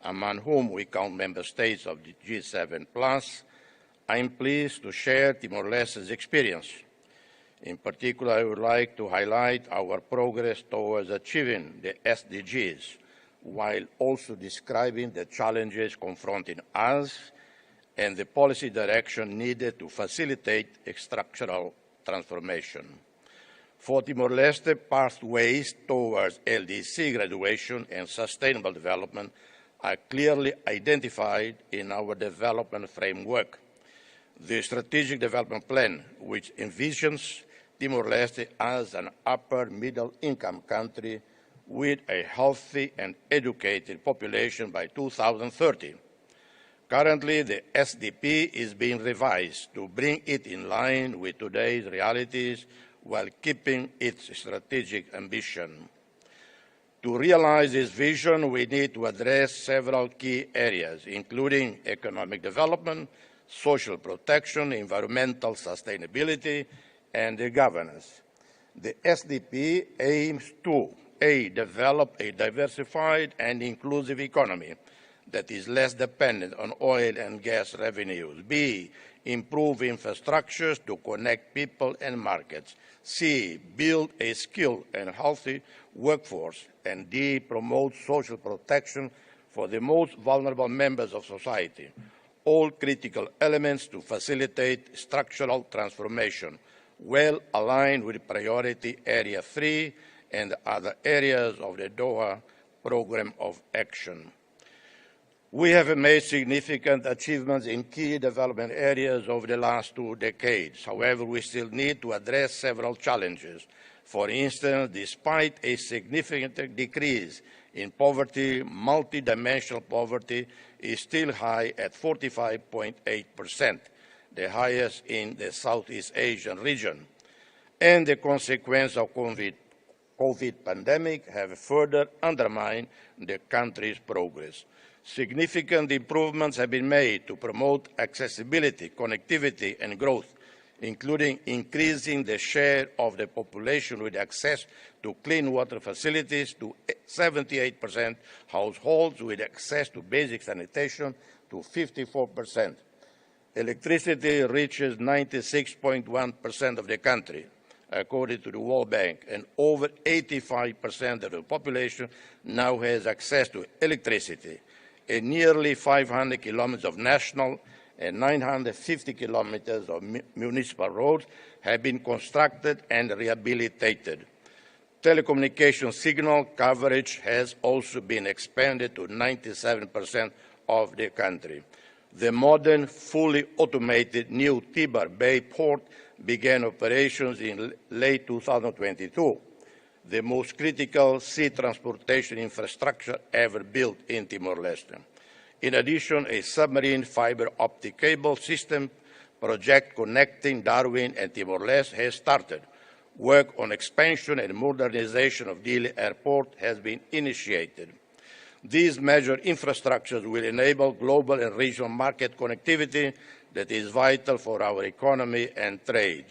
among whom we count member states of the G7+, I am pleased to share Timor-Leste's experience. In particular, I would like to highlight our progress towards achieving the SDGs, while also describing the challenges confronting us and the policy direction needed to facilitate structural transformation. For Timor-Leste, pathways towards LDC graduation and sustainable development are clearly identified in our development framework. The Strategic Development Plan, which envisions Timor-Leste as an upper-middle-income country with a healthy and educated population by 2030. Currently, the SDP is being revised to bring it in line with today's realities while keeping its strategic ambition. To realize this vision, we need to address several key areas, including economic development, social protection, environmental sustainability, and governance. The SDP aims to A, develop a diversified and inclusive economy that is less dependent on oil and gas revenues. B, improve infrastructures to connect people and markets. C, build a skilled and healthy workforce. And D, promote social protection for the most vulnerable members of society. All critical elements to facilitate structural transformation, well aligned with Priority Area 3 and other areas of the Doha Programme of Action. We have made significant achievements in key development areas over the last 2 decades. However, we still need to address several challenges. For instance, despite a significant decrease in poverty, multidimensional poverty is still high at 45.8%, the highest in the Southeast Asian region. And the consequences of COVID pandemic have further undermined the country's progress. Significant improvements have been made to promote accessibility, connectivity, and growth, including increasing the share of the population with access to clean water facilities to 78%, households with access to basic sanitation to 54%. Electricity reaches 96.1% of the country, according to the World Bank, and over 85% of the population now has access to electricity. And nearly 500 kilometers of national and 950 kilometers of municipal roads have been constructed and rehabilitated. Telecommunication signal coverage has also been expanded to 97% of the country. The modern, fully automated new Tibar Bay port began operations in late 2022, the most critical sea transportation infrastructure ever built in Timor-Leste. In addition, a submarine fiber optic cable system project connecting Darwin and Timor-Leste has started. Work on expansion and modernization of Dili Airport has been initiated. These major infrastructures will enable global and regional market connectivity that is vital for our economy and trade.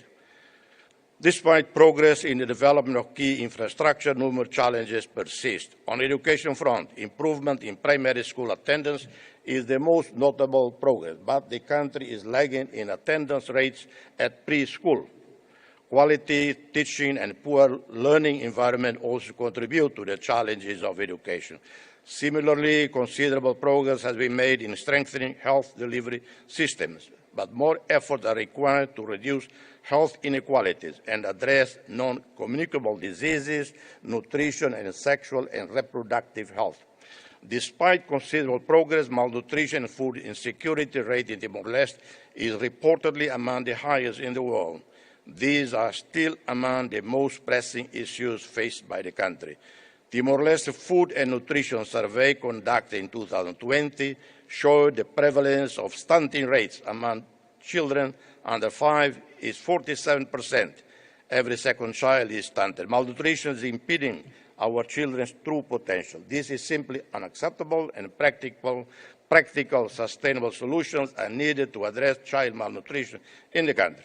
Despite progress in the development of key infrastructure, numerous challenges persist. On the education front, improvement in primary school attendance is the most notable progress, but the country is lagging in attendance rates at preschool. Quality teaching and poor learning environment also contribute to the challenges of education. Similarly, considerable progress has been made in strengthening health delivery systems, but more efforts are required to reduce health inequalities and address non-communicable diseases, nutrition, and sexual and reproductive health. Despite considerable progress, malnutrition and food insecurity rate in Timor-Leste is reportedly among the highest in the world. These are still among the most pressing issues faced by the country. Timor-Leste Food and Nutrition Survey conducted in 2020 showed the prevalence of stunting rates among children under 5 is 47%. Every second child is stunted. Malnutrition is impeding our children's true potential. This is simply unacceptable, and practical, sustainable solutions are needed to address child malnutrition in the country.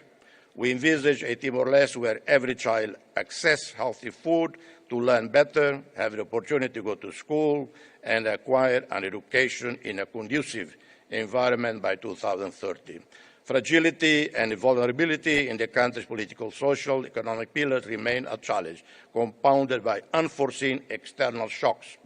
We envisage a Timor-Leste where every child accesses healthy food to learn better, have the opportunity to go to school, and acquire an education in a conducive environment by 2030. Fragility and vulnerability in the country's political, social, economic pillars remain a challenge, compounded by unforeseen external shocks.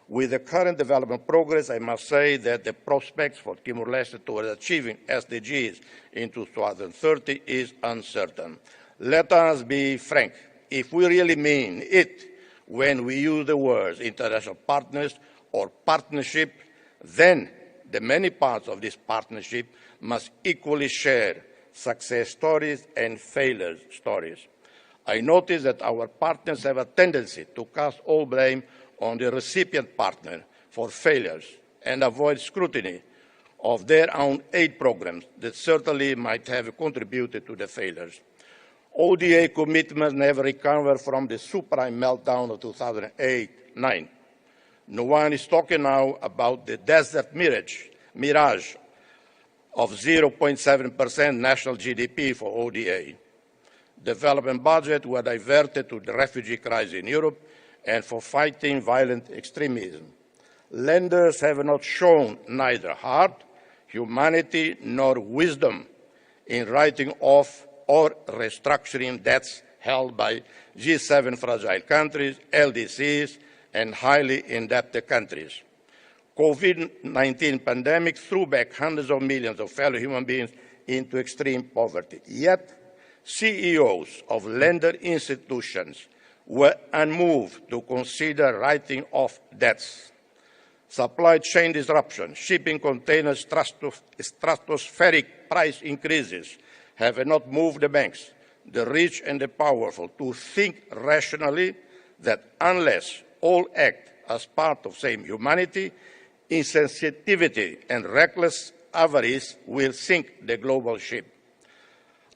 With the current development progress, I must say that the prospects for Timor-Leste towards achieving SDGs in 2030 is uncertain. Let us be frank. If we really mean it when we use the words international partners or partnership, then the many parts of this partnership must equally share success stories and failure stories. I notice that our partners have a tendency to cast all blame on the recipient partner for failures and avoid scrutiny of their own aid programs that certainly might have contributed to the failures. ODA commitments never recovered from the subprime meltdown of 2008-9. No one is talking now about the desert mirage of 0.7% national GDP for ODA. Development budgets were diverted to the refugee crisis in Europe and for fighting violent extremism. Lenders have not shown neither heart, humanity, nor wisdom in writing off or restructuring debts held by G7 fragile countries, LDCs, and highly indebted countries. COVID-19 pandemic threw back hundreds of millions of fellow human beings into extreme poverty. Yet, CEOs of lender institutions were unmoved to consider writing off debts. Supply chain disruption, shipping containers, stratospheric price increases have not moved the banks, the rich and the powerful, to think rationally that unless all act as part of same humanity, insensitivity and reckless avarice will sink the global ship.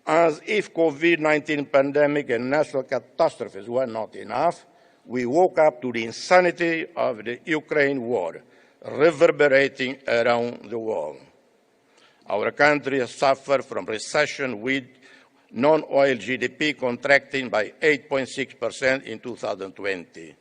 As if COVID-19 pandemic and natural catastrophes were not enough, we woke up to the insanity of the Ukraine war, reverberating around the world. Our country has suffered from recession with non-oil GDP contracting by 8.6% in 2020.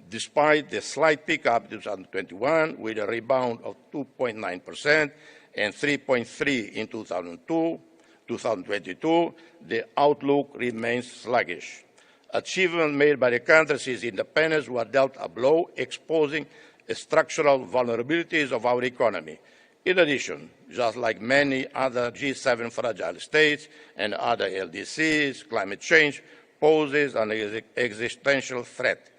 Despite the slight pickup in 2021, with a rebound of 2.9% and 3.3% in 2022, the outlook remains sluggish. Achievements made by the country since independence were dealt a blow, exposing structural vulnerabilities of our economy. In addition, just like many other G7 fragile states and other LDCs, climate change poses an existential threat.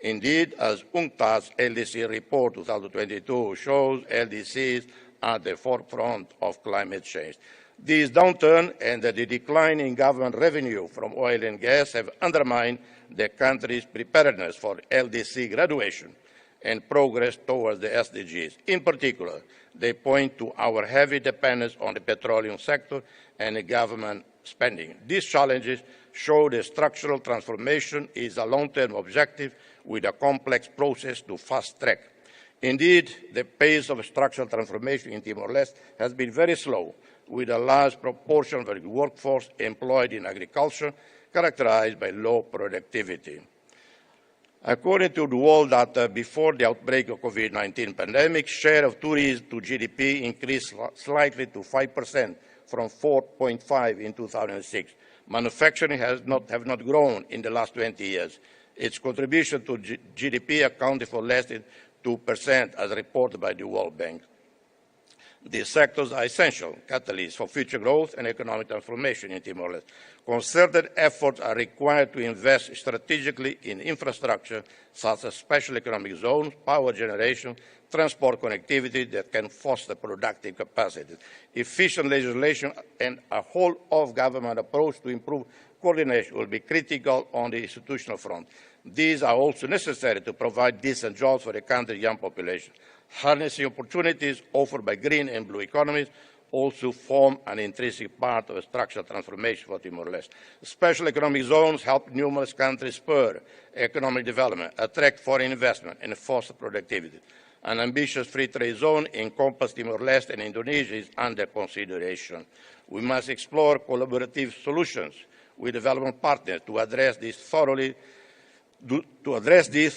Indeed, as UNCTAD's LDC report 2022 shows, LDCs are at the forefront of climate change. This downturn and the decline in government revenue from oil and gas have undermined the country's preparedness for LDC graduation and progress towards the SDGs. In particular, they point to our heavy dependence on the petroleum sector and the government spending. These challenges show that structural transformation is a long-term objective with a complex process to fast-track. Indeed, the pace of structural transformation in Timor-Leste has been very slow, with a large proportion of the workforce employed in agriculture characterized by low productivity. According to the world data, before the outbreak of COVID-19 pandemic, share of tourism to GDP increased slightly to 5% from 4.5 in 2006. Manufacturing have not grown in the last 20 years. Its contribution to GDP accounted for less than 2%, as reported by the World Bank. These sectors are essential catalysts for future growth and economic transformation in Timor-Leste. Concerted efforts are required to invest strategically in infrastructure such as special economic zones, power generation, transport connectivity that can foster productive capacity. Efficient legislation and a whole-of-government approach to improve coordination will be critical on the institutional front. These are also necessary to provide decent jobs for the country's young population. Harnessing opportunities offered by green and blue economies also form an intrinsic part of a structural transformation for Timor-Leste. Special economic zones help numerous countries spur economic development, attract foreign investment, and foster productivity. An ambitious free trade zone encompassing Timor-Leste and Indonesia is under consideration. We must explore collaborative solutions with development partners to address this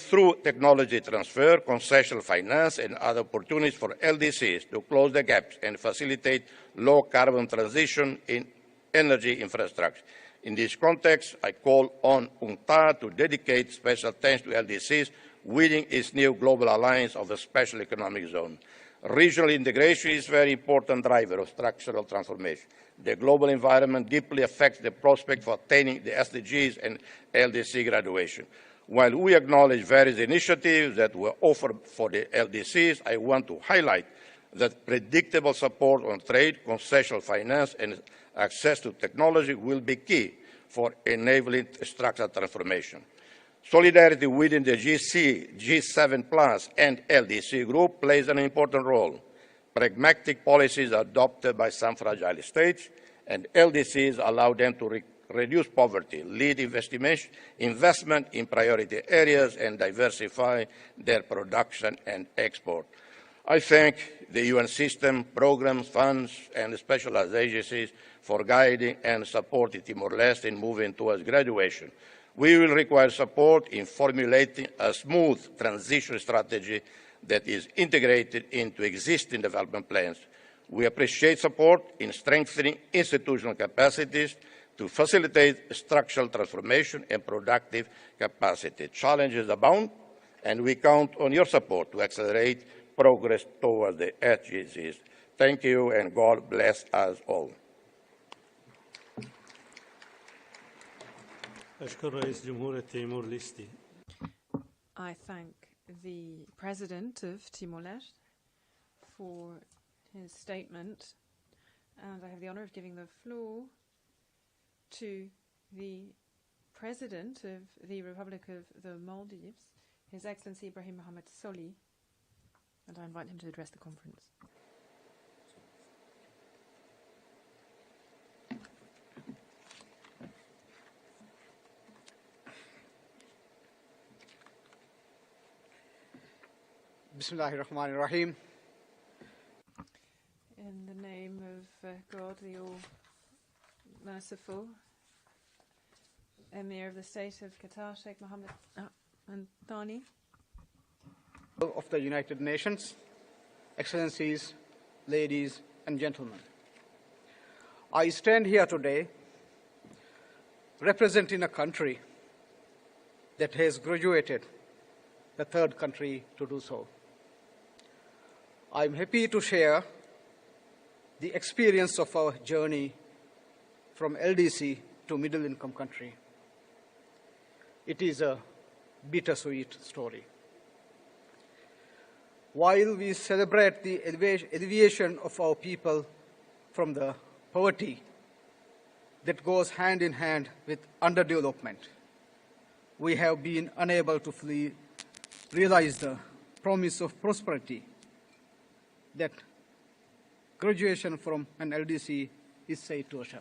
through technology transfer, concessional finance, and other opportunities for LDCs to close the gaps and facilitate low-carbon transition in energy infrastructure. In this context, I call on UNCTAD to dedicate special attention to LDCs within its new global alliance of the special economic zone. Regional integration is a very important driver of structural transformation. The global environment deeply affects the prospect for attaining the SDGs and LDC graduation. While we acknowledge various initiatives that were offered for the LDCs, I want to highlight that predictable support on trade, concessional finance, and access to technology will be key for enabling structural transformation. Solidarity within the GC, G7+, and LDC group plays an important role. Pragmatic policies are adopted by some fragile states, and LDCs allow them to reduce poverty, lead investment in priority areas, and diversify their production and export. I thank the UN system, programs, funds, and specialized agencies for guiding and supporting Timor-Leste in moving towards graduation. We will require support in formulating a smooth transition strategy that is integrated into existing development plans. We appreciate support in strengthening institutional capacities to facilitate structural transformation and productive capacity. Challenges abound, and we count on your support to accelerate progress towards the SDGs. Thank you, and God bless us all. I thank the President of Timor-Leste for his statement, and I have the honor of giving the floor to the President of the Republic of the Maldives, His Excellency Ibrahim Mohammed Soli, and I invite him to address the conference. Bismillahirrahmanirrahim. In the name of God, the All-Merciful, Emir of the State of Qatar, Sheikh Mohammed Thani. Of the United Nations, Excellencies, ladies and gentlemen. I stand here today representing a country that has graduated the third country to do so. I'm happy to share the experience of our journey from LDC to middle-income country. It is a bittersweet story. While we celebrate the elevation of our people from the poverty that goes hand in hand with underdevelopment, we have been unable to fully realize the promise of prosperity that graduation from an LDC is said to assure.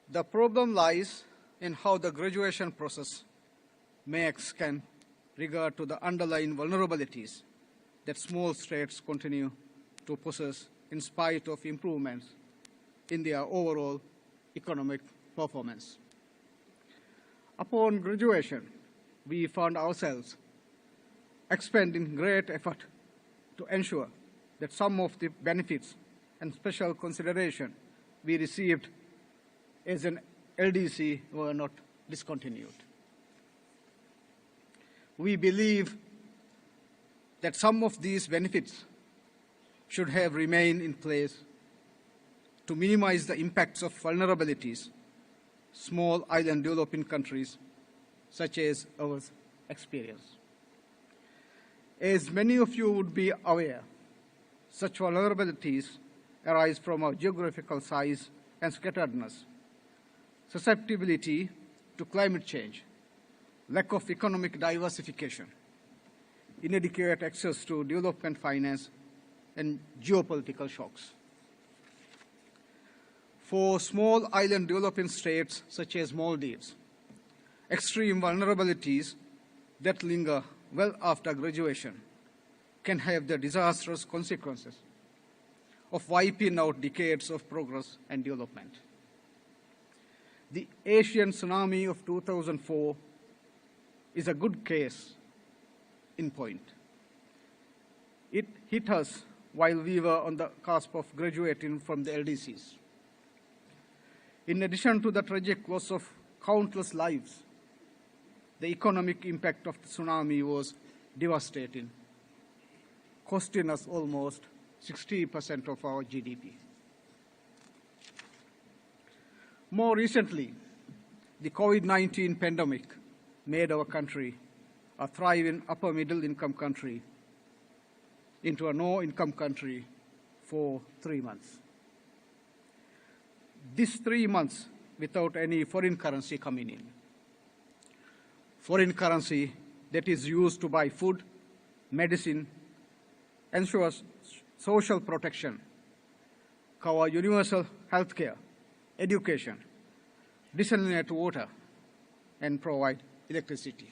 The problem lies in how the graduation process makes can regard to the underlying vulnerabilities that small states continue to possess in spite of improvements in their overall economic performance. Upon graduation, we found ourselves expending great effort to ensure that some of the benefits and special consideration we received as an LDC were not discontinued. We believe that some of these benefits should have remained in place to minimize the impacts of vulnerabilities small island developing countries such as ours experience. As many of you would be aware, such vulnerabilities arise from our geographical size and scatteredness, susceptibility to climate change, lack of economic diversification, inadequate access to development finance, and geopolitical shocks. For small island developing states such as Maldives, extreme vulnerabilities that linger well after graduation can have the disastrous consequences of wiping out decades of progress and development. The Asian tsunami of 2004 is a good case in point. It hit us while we were on the cusp of graduating from the LDCs. In addition to the tragic loss of countless lives, the economic impact of the tsunami was devastating, costing us almost 60% of our GDP. More recently, the COVID-19 pandemic made our country, a thriving upper middle income country, into a no-income country for 3 months. These 3 months without any foreign currency coming in. Foreign currency that is used to buy food, medicine, ensure social protection, cover universal health care, education, desalinate water, and provide electricity.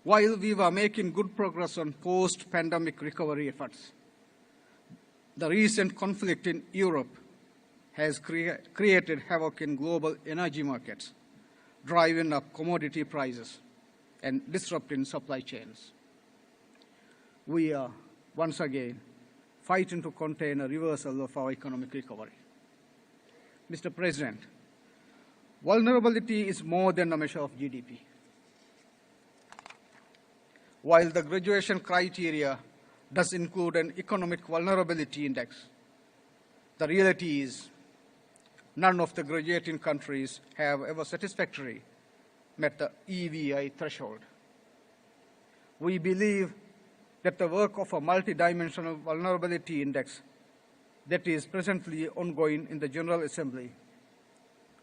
While we were making good progress on post-pandemic recovery efforts, the recent conflict in Europe has created havoc in global energy markets, driving up commodity prices and disrupting supply chains. We are, once again, fighting to contain a reversal of our economic recovery. Mr. President, vulnerability is more than a measure of GDP. While the graduation criteria does include an economic vulnerability index, the reality is none of the graduating countries have ever satisfactorily met the EVI threshold. We believe that the work of a multidimensional vulnerability index that is presently ongoing in the General Assembly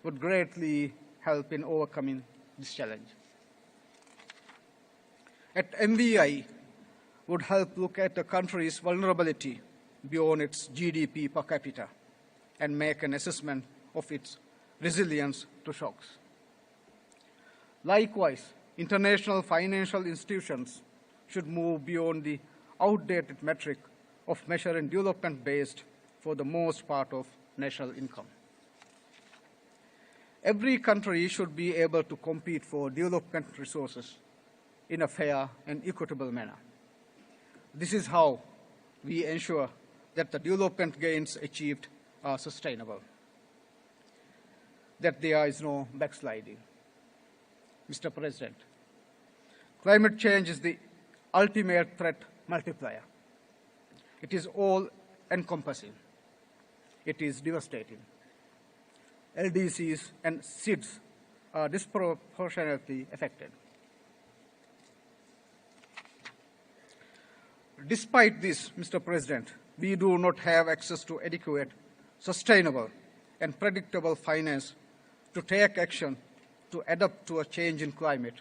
would greatly help in overcoming this challenge. At MVI would help look at the country's vulnerability beyond its GDP per capita and make an assessment of its resilience to shocks. Likewise, international financial institutions should move beyond the outdated metric of measuring development based, for the most part, of national income. Every country should be able to compete for development resources in a fair and equitable manner. This is how we ensure that the development gains achieved are sustainable, that there is no backsliding. Mr. President, climate change is the ultimate threat multiplier. It is all-encompassing. It is devastating. LDCs and SIDS are disproportionately affected. Despite this, Mr. President, we do not have access to adequate, sustainable, and predictable finance to take action to adapt to a change in climate,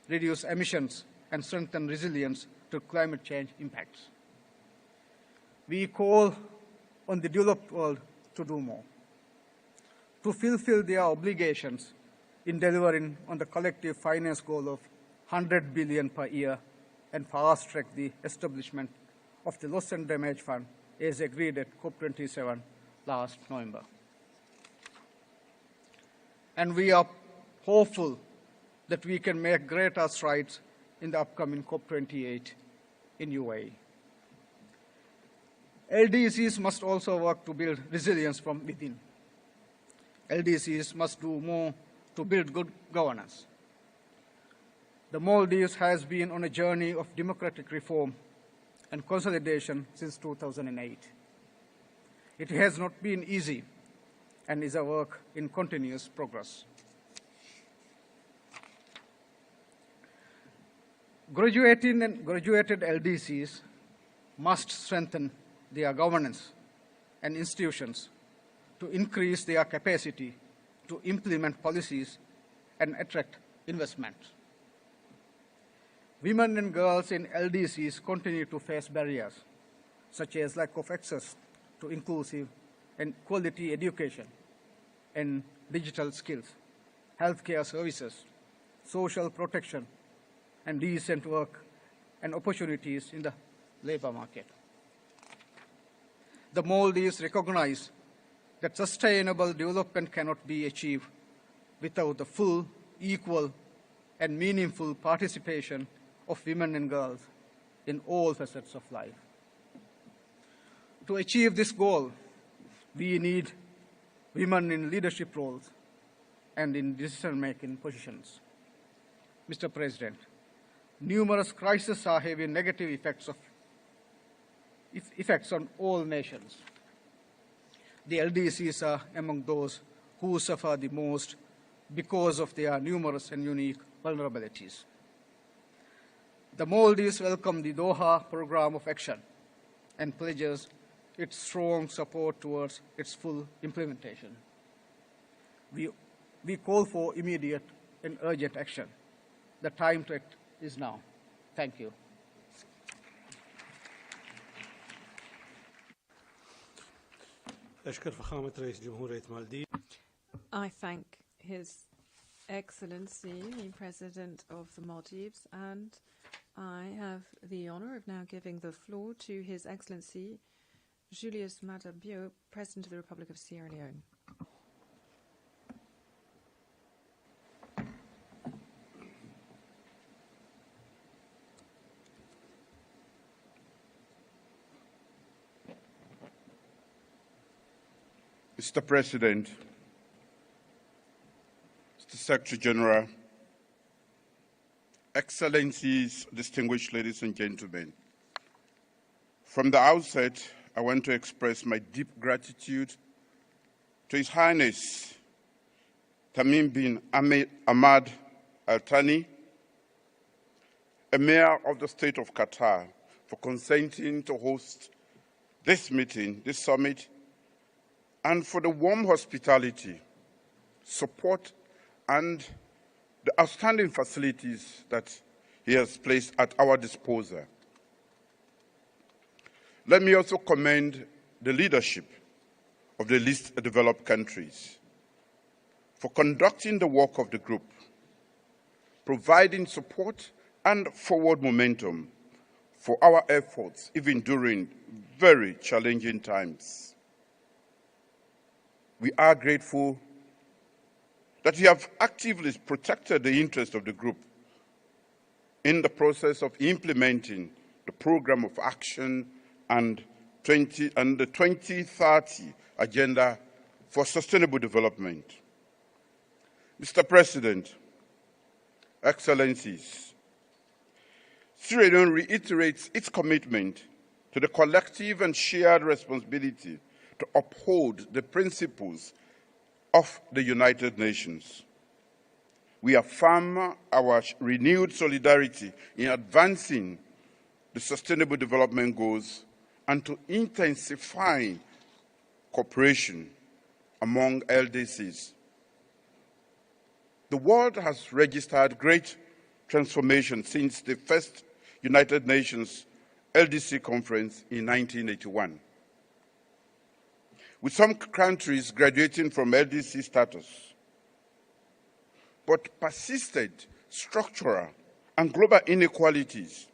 reduce emissions, and strengthen resilience to climate change impacts. We call on the developed world to do more, to fulfill their obligations in delivering on the collective finance goal of $100 billion per year and fast-track the establishment of the Loss and Damage Fund as agreed at COP27 last November. And we are hopeful that we can make greater strides in the upcoming COP28 in UAE. LDCs must also work to build resilience from within. LDCs must do more to build good governance. The Maldives has been on a journey of democratic reform and consolidation since 2008. It has not been easy and is a work in continuous progress. Graduated LDCs must strengthen their governance and institutions to increase their capacity to implement policies and attract investment. Women and girls in LDCs continue to face barriers, such as lack of access to inclusive and quality education and digital skills, healthcare services, social protection, and decent work and opportunities in the labor market. The Maldives recognize that sustainable development cannot be achieved without the full, equal, and meaningful participation of women and girls in all facets of life. To achieve this goal, we need women in leadership roles and in decision-making positions. Mr. President, numerous crises are having negative effects on all nations. The LDCs are among those who suffer the most because of their numerous and unique vulnerabilities. The Maldives welcomes the Doha Programme of Action and pledges its strong support towards its full implementation. We call for immediate and urgent action. The time to act is now. Thank you. I thank His Excellency, the President of the Maldives, and I have the honor of now giving the floor to His Excellency Julius Maada Bio, President of the Republic of Sierra Leone. Mr. President, Mr. Secretary General, Excellencies, distinguished ladies and gentlemen, from the outset, I want to express my deep gratitude to His Highness Tamim bin Ahmad Al Thani, Emir of the State of Qatar, for consenting to host this meeting, this summit, and for the warm hospitality, support, and the outstanding facilities that he has placed at our disposal. Let me also commend the leadership of the least developed countries for conducting the work of the group, providing support and forward momentum for our efforts, even during very challenging times. We are grateful that you have actively protected the interests of the group in the process of implementing the program of action and the 2030 Agenda for Sustainable Development. Mr. President, Excellencies, Sierra Leone reiterates its commitment to the collective and shared responsibility to uphold the principles of the United Nations. We affirm our renewed solidarity in advancing the Sustainable Development Goals and to intensify cooperation among LDCs. The world has registered great transformation since the first United Nations LDC conference in 1981. With some countries graduating from LDC status, but persisted structural and global inequalities,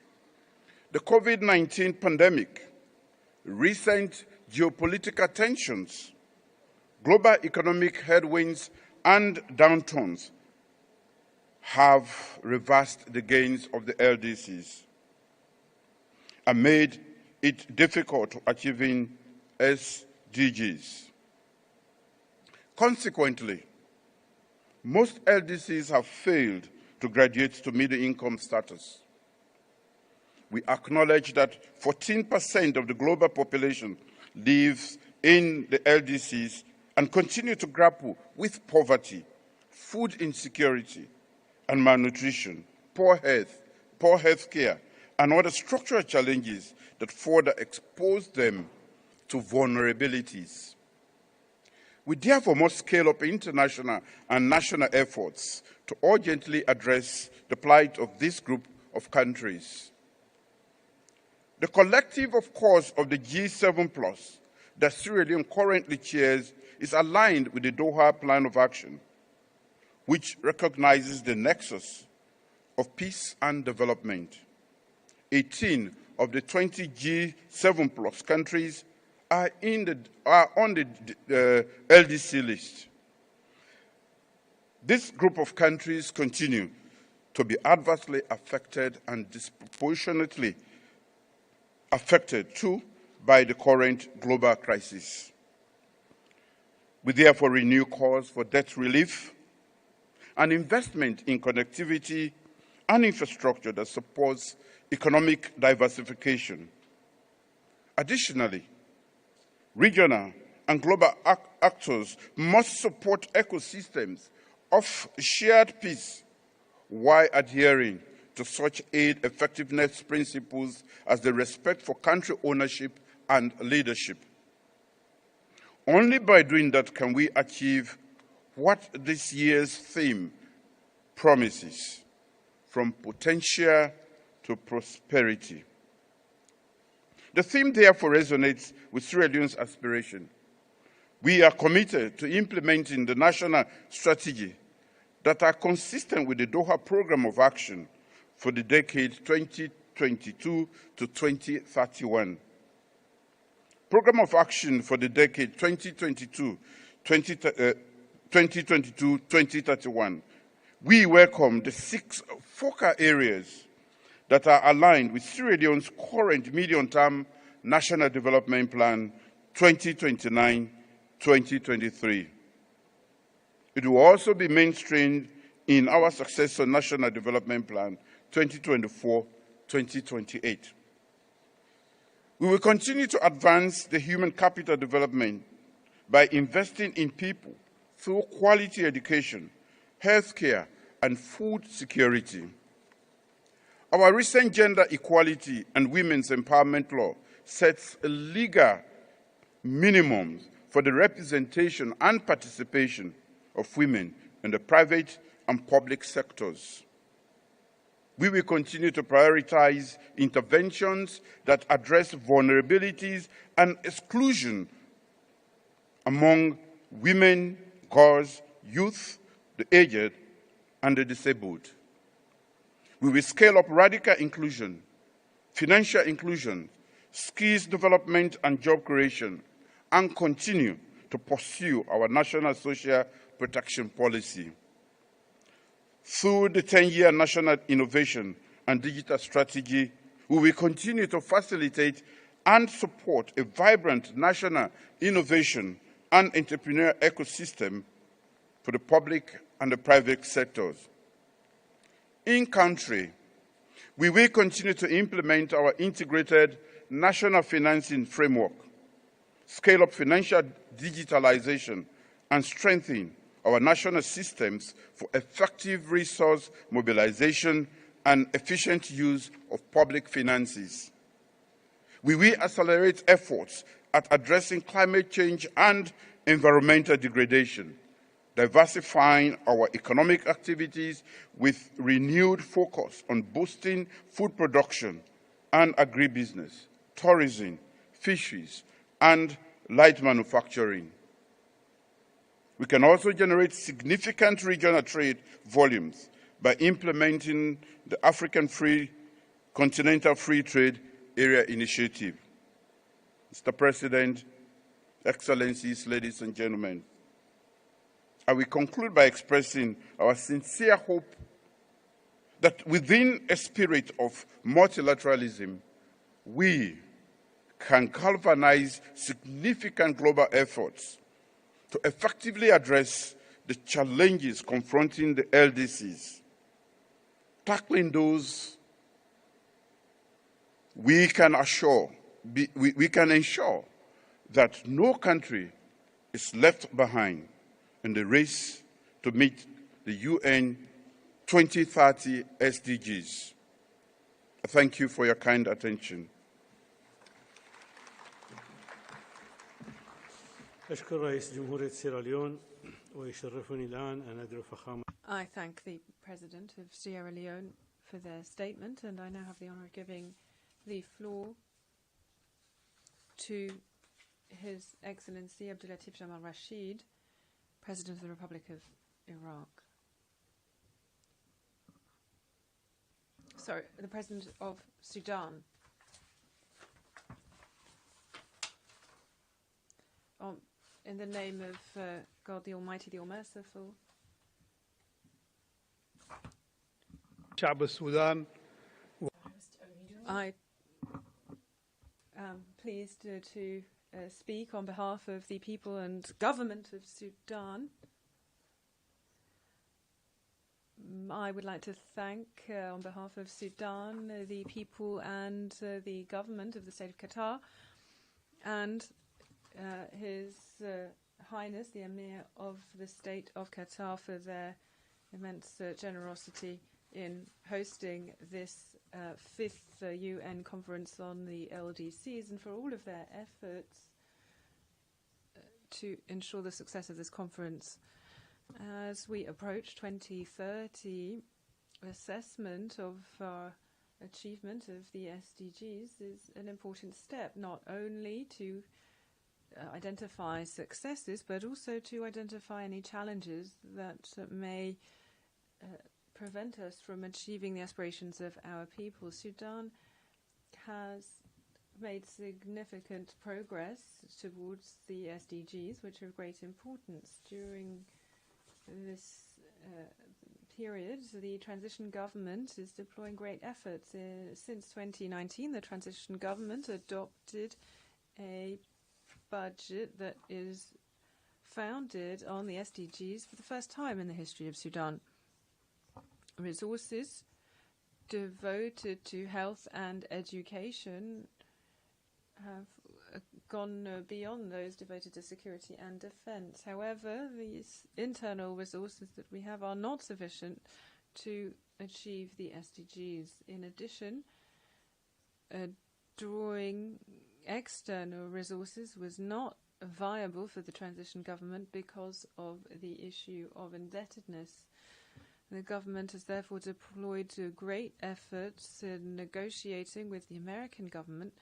the COVID-19 pandemic, recent geopolitical tensions, global economic headwinds and downturns have reversed the gains of the LDCs and made it difficult to achieving SDGs. Consequently, most LDCs have failed to graduate to middle-income status. We acknowledge that 14% of the global population lives in the LDCs and continue to grapple with poverty, food insecurity, and malnutrition, poor health care, and other structural challenges that further expose them to vulnerabilities. We therefore must scale up international and national efforts to urgently address the plight of this group of countries. The collective, of course, of the G7+ that Sierra Leone currently chairs is aligned with the Doha Plan of Action, which recognizes the nexus of peace and development. 18 of the 20 G7+ countries are on the LDC list. This group of countries continue to be adversely affected and disproportionately affected too by the current global crisis. We therefore renew calls for debt relief and investment in connectivity and infrastructure that supports economic diversification. Additionally, regional and global actors must support ecosystems of shared peace while adhering to such aid effectiveness principles as the respect for country ownership and leadership. Only by doing that can we achieve what this year's theme promises, from potential to prosperity. The theme therefore resonates with Sierra Leone's aspiration. We are committed to implementing the national strategy that are consistent with the Doha Programme of Action for the decade 2022 to 2031. Program of Action for the decade 2022-2031. We welcome the 6 focal areas that are aligned with Sierra Leone's current medium-term National Development Plan 2029-2023. It will also be mainstreamed in our successor National Development Plan 2024-2028. We will continue to advance the human capital development by investing in people through quality education, healthcare, and food security. Our recent gender equality and women's empowerment law sets a legal minimum for the representation and participation of women in the private and public sectors. We will continue to prioritize interventions that address vulnerabilities and exclusion among women, girls, youth, the aged, and the disabled. We will scale up radical inclusion, financial inclusion, skills development and job creation, and continue to pursue our national social protection policy. Through the 10-year National Innovation and Digital Strategy, we will continue to facilitate and support a vibrant national innovation and entrepreneurial ecosystem for the public and the private sectors. In country, we will continue to implement our integrated national financing framework, scale up financial digitalization, and strengthen our national systems for effective resource mobilization and efficient use of public finances. We will accelerate efforts at addressing climate change and environmental degradation, diversifying our economic activities with renewed focus on boosting food production and agribusiness, tourism, fisheries, and light manufacturing. We can also generate significant regional trade volumes by implementing the African Continental Free Trade Area Initiative. Mr. President, Excellencies, ladies and gentlemen, I will conclude by expressing our sincere hope that within a spirit of multilateralism, we can galvanize significant global efforts to effectively address the challenges confronting the LDCs. Tackling those, we can ensure that no country is left behind in the race to meet the UN 2030 SDGs. Thank you for your kind attention. أشكر رئيس جمهورية سيراليون ويشرفني الآن أن أدعو فخامة. I thank the President of Sierra Leone for their statement, and I now have the honor of giving the floor to His Excellency Abdulatif Jamal Rashid, President of the Republic of Iraq. Sorry, the President of Sudan. In the name of God the Almighty, the All-Merciful, شعب السودان. I am pleased to speak on behalf of the people and government of Sudan. I would like to thank, on behalf of Sudan, the people and the government of the state of Qatar, and His Highness, the Emir of the state of Qatar, for their immense generosity in hosting this fifth UN conference on the LDCs, and for all of their efforts to ensure the success of this conference. As we approach 2030, assessment of our achievement of the SDGs is an important step, not only to identify successes, but also to identify any challenges that may prevent us from achieving the aspirations of our people. Sudan has made significant progress towards the SDGs, which are of great importance. During this period, the transition government is deploying great efforts. Since 2019, the transition government adopted a budget that is founded on the SDGs for the first time in the history of Sudan. Resources devoted to health and education have gone beyond those devoted to security and defense. However, these internal resources that we have are not sufficient to achieve the SDGs. In addition, drawing external resources was not viable for the transition government because of the issue of indebtedness. The government has therefore deployed great efforts in negotiating with the American government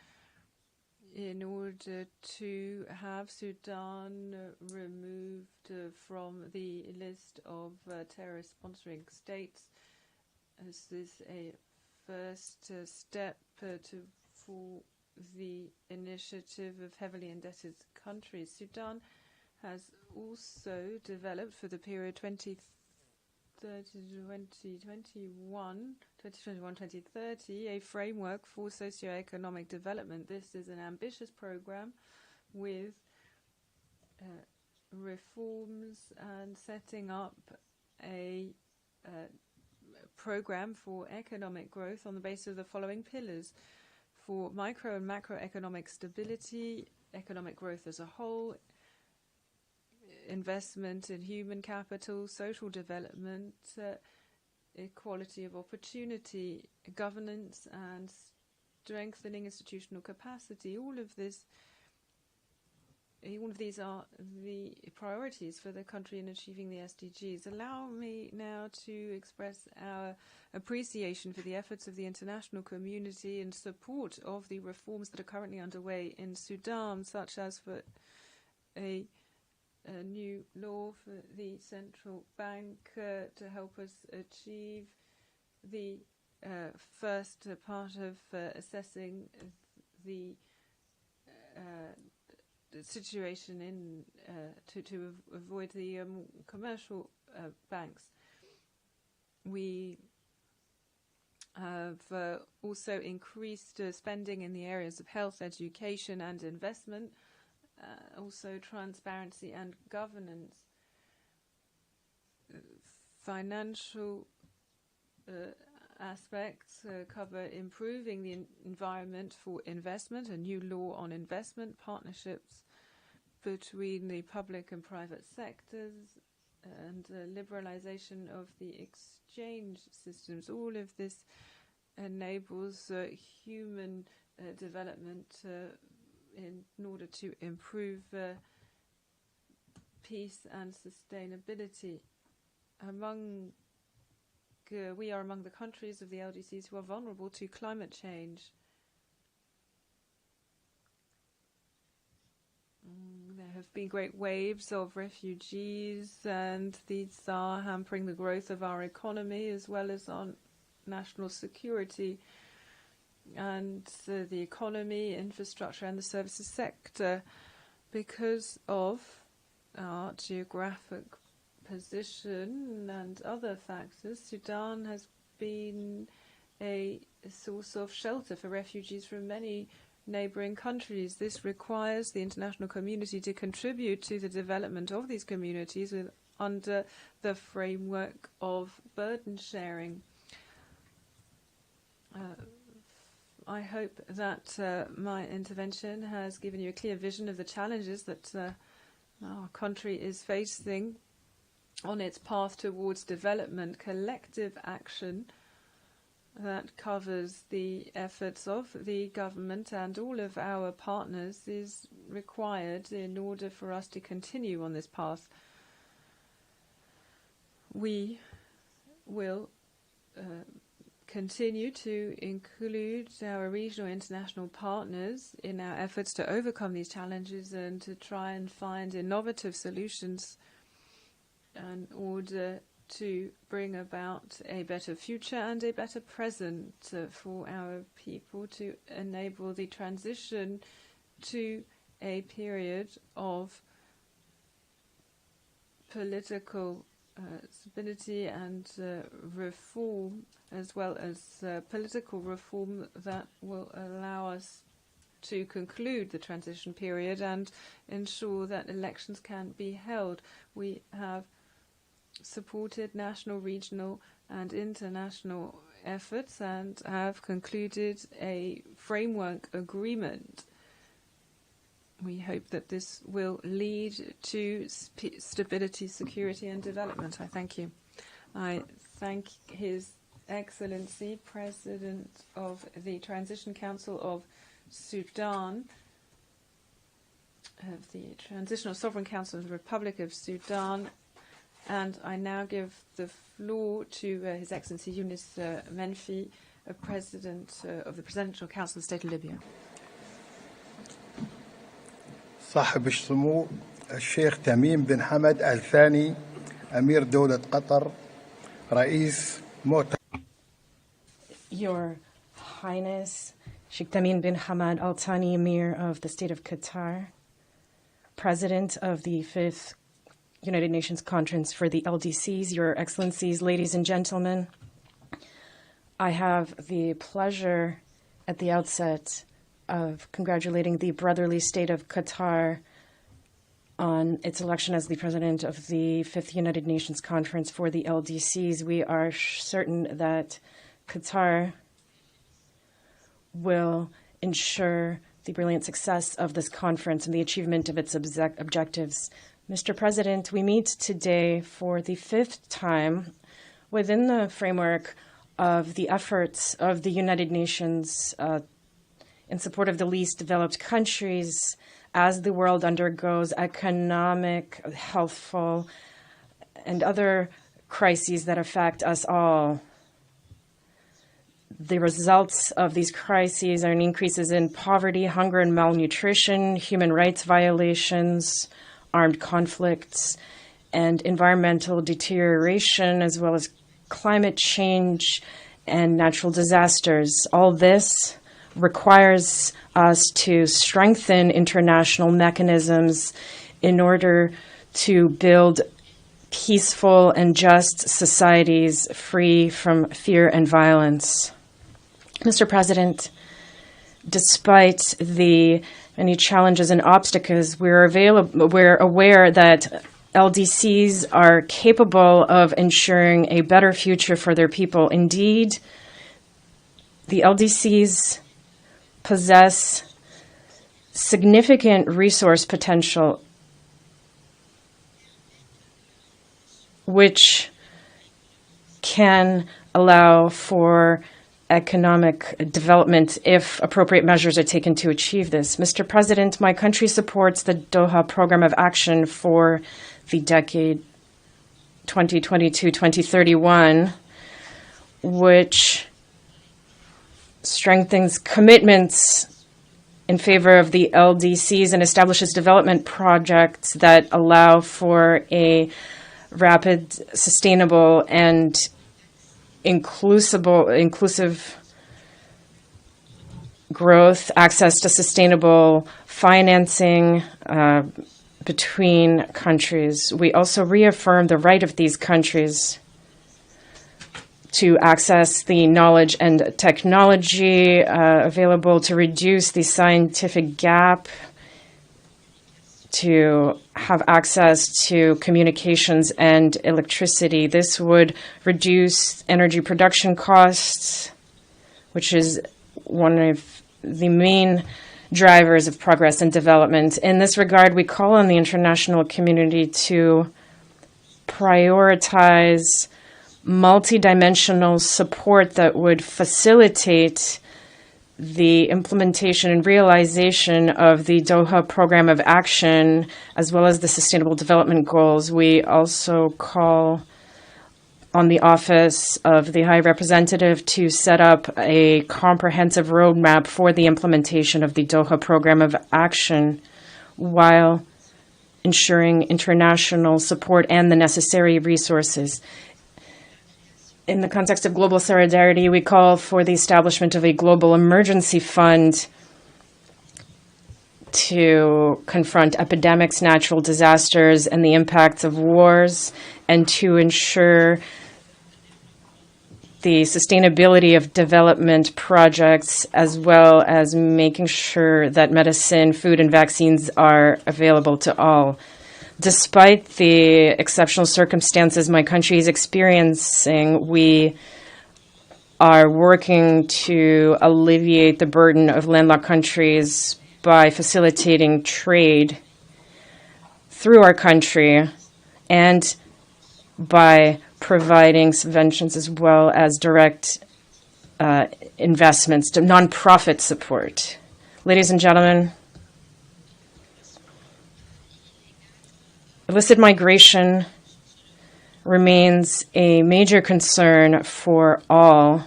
in order to have Sudan removed from the list of terrorist sponsoring states. This is a first step for the initiative of heavily indebted countries. Sudan has also developed for the period 2021-2030 a framework for socio-economic development. This is an ambitious program with reforms and setting up a program for economic growth on the basis of the following pillars: for micro and macroeconomic stability, economic growth as a whole, investment in human capital, social development, equality of opportunity, governance, and strengthening institutional capacity. All of these are the priorities for the country in achieving the SDGs. Allow me now to express our appreciation for the efforts of the international community in support of the reforms that are currently underway in Sudan, such as for a new law for the central bank to help us achieve the first part of assessing the situation in to avoid the commercial banks. We have also increased spending in the areas of health, education and investment, also transparency and governance. Financial aspects cover improving the environment for investment, a new law on investment, partnerships between the public and private sectors, and liberalization of the exchange systems. All of this enables human development in order to improve peace and sustainability. We are among the countries of the LDCs who are vulnerable to climate change. There have been great waves of refugees, and these are hampering the growth of our economy as well as our national security and the economy, infrastructure and the services sector. Because of our geographic position and other factors, Sudan has been a source of shelter for refugees from many neighboring countries. This requires the international community to contribute to the development of these communities under the framework of burden sharing. I hope that my intervention has given you a clear vision of the challenges that our country is facing on its path towards development. Collective action that covers the efforts of the government and all of our partners is required in order for us to continue on this path. We will continue to include our regional international partners in our efforts to overcome these challenges and to try and find innovative solutions in order to bring about a better future and a better present for our people, to enable the transition to a period of political stability and reform, as well as political reform that will allow us to conclude the transition period and ensure that elections can be held. We have supported national, regional and international efforts and have concluded a framework agreement. We hope that this will lead to stability, security and development. I thank you. I thank His Excellency, President of the Transition Council of Sudan, of the Transitional Sovereign Council of the Republic of Sudan. And I now give the floor to His Excellency Yunus Menfi, President of the Presidential Council of the State of Libya. صاحب السمو الشيخ تميم بن حمد الثاني أمير دولة قطر رئيس مؤتمر. Your Highness Sheikh Tamim bin Hamad Al Thani, Emir of the State of Qatar, President of the 5th United Nations Conference for the LDCs, Your Excellencies, ladies and gentlemen, I have the pleasure at the outset of congratulating the brotherly state of Qatar on its election as the president of the 5th United Nations Conference for the LDCs. We are certain that Qatar will ensure the brilliant success of this conference and the achievement of its objectives. Mr. President, we meet today for the 5th time within the framework of the efforts of the United Nations in support of the least developed countries as the world undergoes economic, healthful, and other crises that affect us all. The results of these crises are increases in poverty, hunger and malnutrition, human rights violations, armed conflicts, and environmental deterioration, as well as climate change and natural disasters. All this requires us to strengthen international mechanisms in order to build peaceful and just societies free from fear and violence. Mr. President, despite the many challenges and obstacles, we're aware that LDCs are capable of ensuring a better future for their people. Indeed, the LDCs possess significant resource potential, which can allow for economic development if appropriate measures are taken to achieve this. Mr. President, my country supports the Doha Program of Action for the decade 2022-2031, which strengthens commitments in favor of the LDCs and establishes development projects that allow for a rapid, sustainable, and inclusive growth, access to sustainable financing between countries. We also reaffirm the right of these countries to access the knowledge and technology available to reduce the scientific gap, to have access to communications and electricity. This would reduce energy production costs, which is one of the main drivers of progress and development. In this regard, we call on the international community to prioritize multidimensional support that would facilitate the implementation and realization of the Doha Program of Action, as well as the Sustainable Development Goals. We also call on the Office of the High Representative to set up a comprehensive roadmap for the implementation of the Doha Program of Action while ensuring international support and the necessary resources. In the context of global solidarity, we call for the establishment of a global emergency fund to confront epidemics, natural disasters, and the impacts of wars, and to ensure the sustainability of development projects, as well as making sure that medicine, food, and vaccines are available to all. Despite the exceptional circumstances my country is experiencing, we are working to alleviate the burden of landlocked countries by facilitating trade through our country and by providing subventions as well as direct investments to nonprofit support. Ladies and gentlemen, illicit migration remains a major concern for all,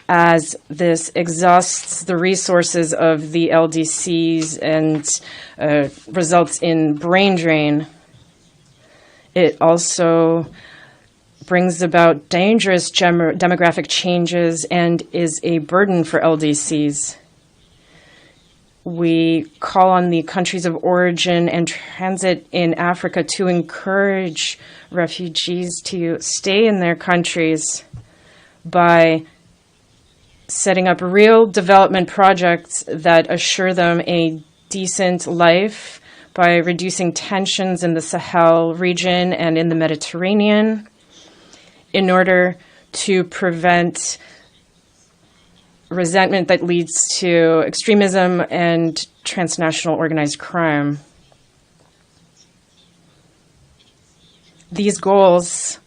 as this exhausts the resources of the LDCs and results in brain drain. It also brings about dangerous demographic changes and is a burden for LDCs. We call on the countries of origin and transit in Africa to encourage refugees to stay in their countries by setting up real development projects that assure them a decent life by reducing tensions in the Sahel region and in the Mediterranean in order to prevent resentment that leads to extremism and transnational organized crime. These goals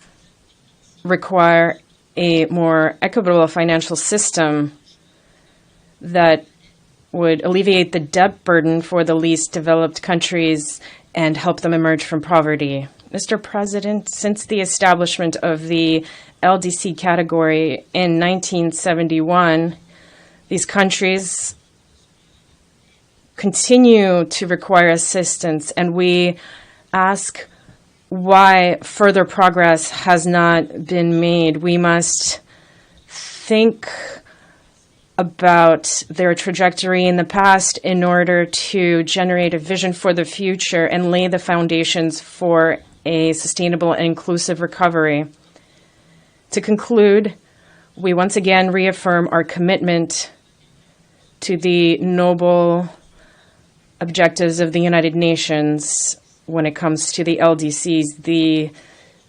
require a more equitable financial system that would alleviate the debt burden for the least developed countries and help them emerge from poverty. Mr. President, since the establishment of the LDC category in 1971, these countries continue to require assistance, and we ask why further progress has not been made. We must think about their trajectory in the past in order to generate a vision for the future and lay the foundations for a sustainable and inclusive recovery. To conclude, we once again reaffirm our commitment to the noble objectives of the United Nations when it comes to the LDCs. The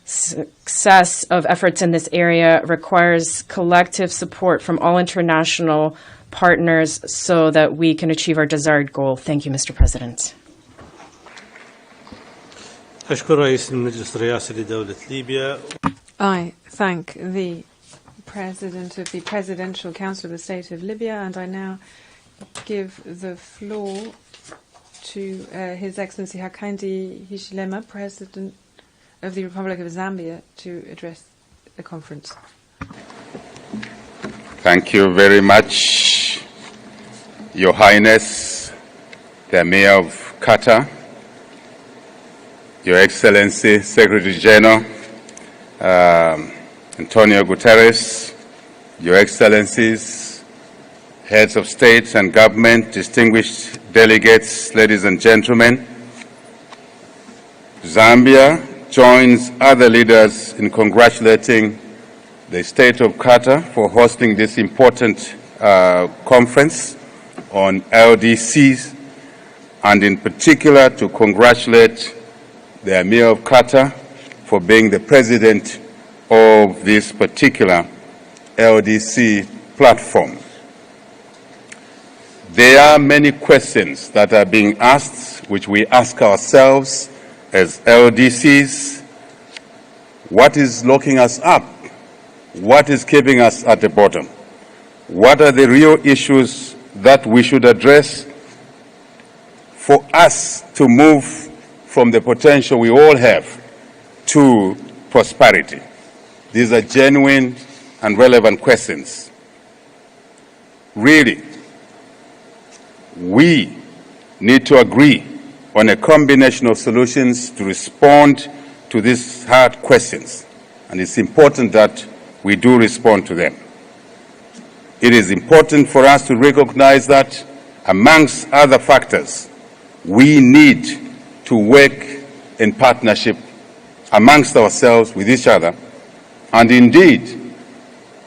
success of efforts in this area requires collective support from all international partners so that we can achieve our desired goal. Thank you, Mr. President. I thank the President of the Presidential Council of the State of Libya, and I now give the floor to His Excellency Hakainde Hichilema, President of the Republic of Zambia, to address the conference. Thank you very much, Your Highness, the Mayor of Qatar, Your Excellency, Secretary General, Antonio Guterres, Your Excellencies, Heads of State and Government, distinguished delegates, ladies and gentlemen. Zambia joins other leaders in congratulating the State of Qatar for hosting this important conference on LDCs, and in particular to congratulate the Emir of Qatar for being the president of this particular LDC platform. There are many questions that are being asked, which we ask ourselves as LDCs. What is locking us up? What is keeping us at the bottom? What are the real issues that we should address for us to move from the potential we all have to prosperity? These are genuine and relevant questions. Really, we need to agree on a combination of solutions to respond to these hard questions, and it's important that we do respond to them. It is important for us to recognize that, amongst other factors, we need to work in partnership amongst ourselves, with each other, and indeed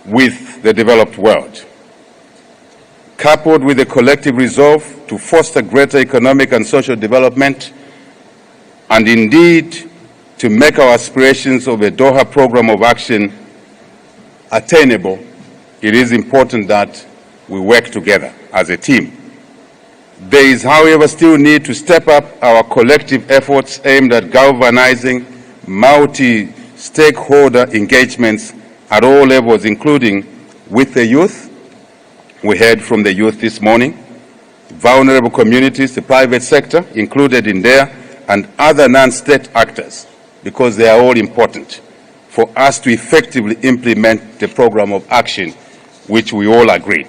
with the developed world. Coupled with a collective resolve to foster greater economic and social development, and indeed to make our aspirations of a Doha Programme of Action attainable, it is important that we work together as a team. There is, however, still need to step up our collective efforts aimed at galvanizing multi-stakeholder engagements at all levels, including with the youth. We heard from the youth this morning, vulnerable communities, the private sector included in there, and other non-state actors, because they are all important for us to effectively implement the program of action which we all agreed.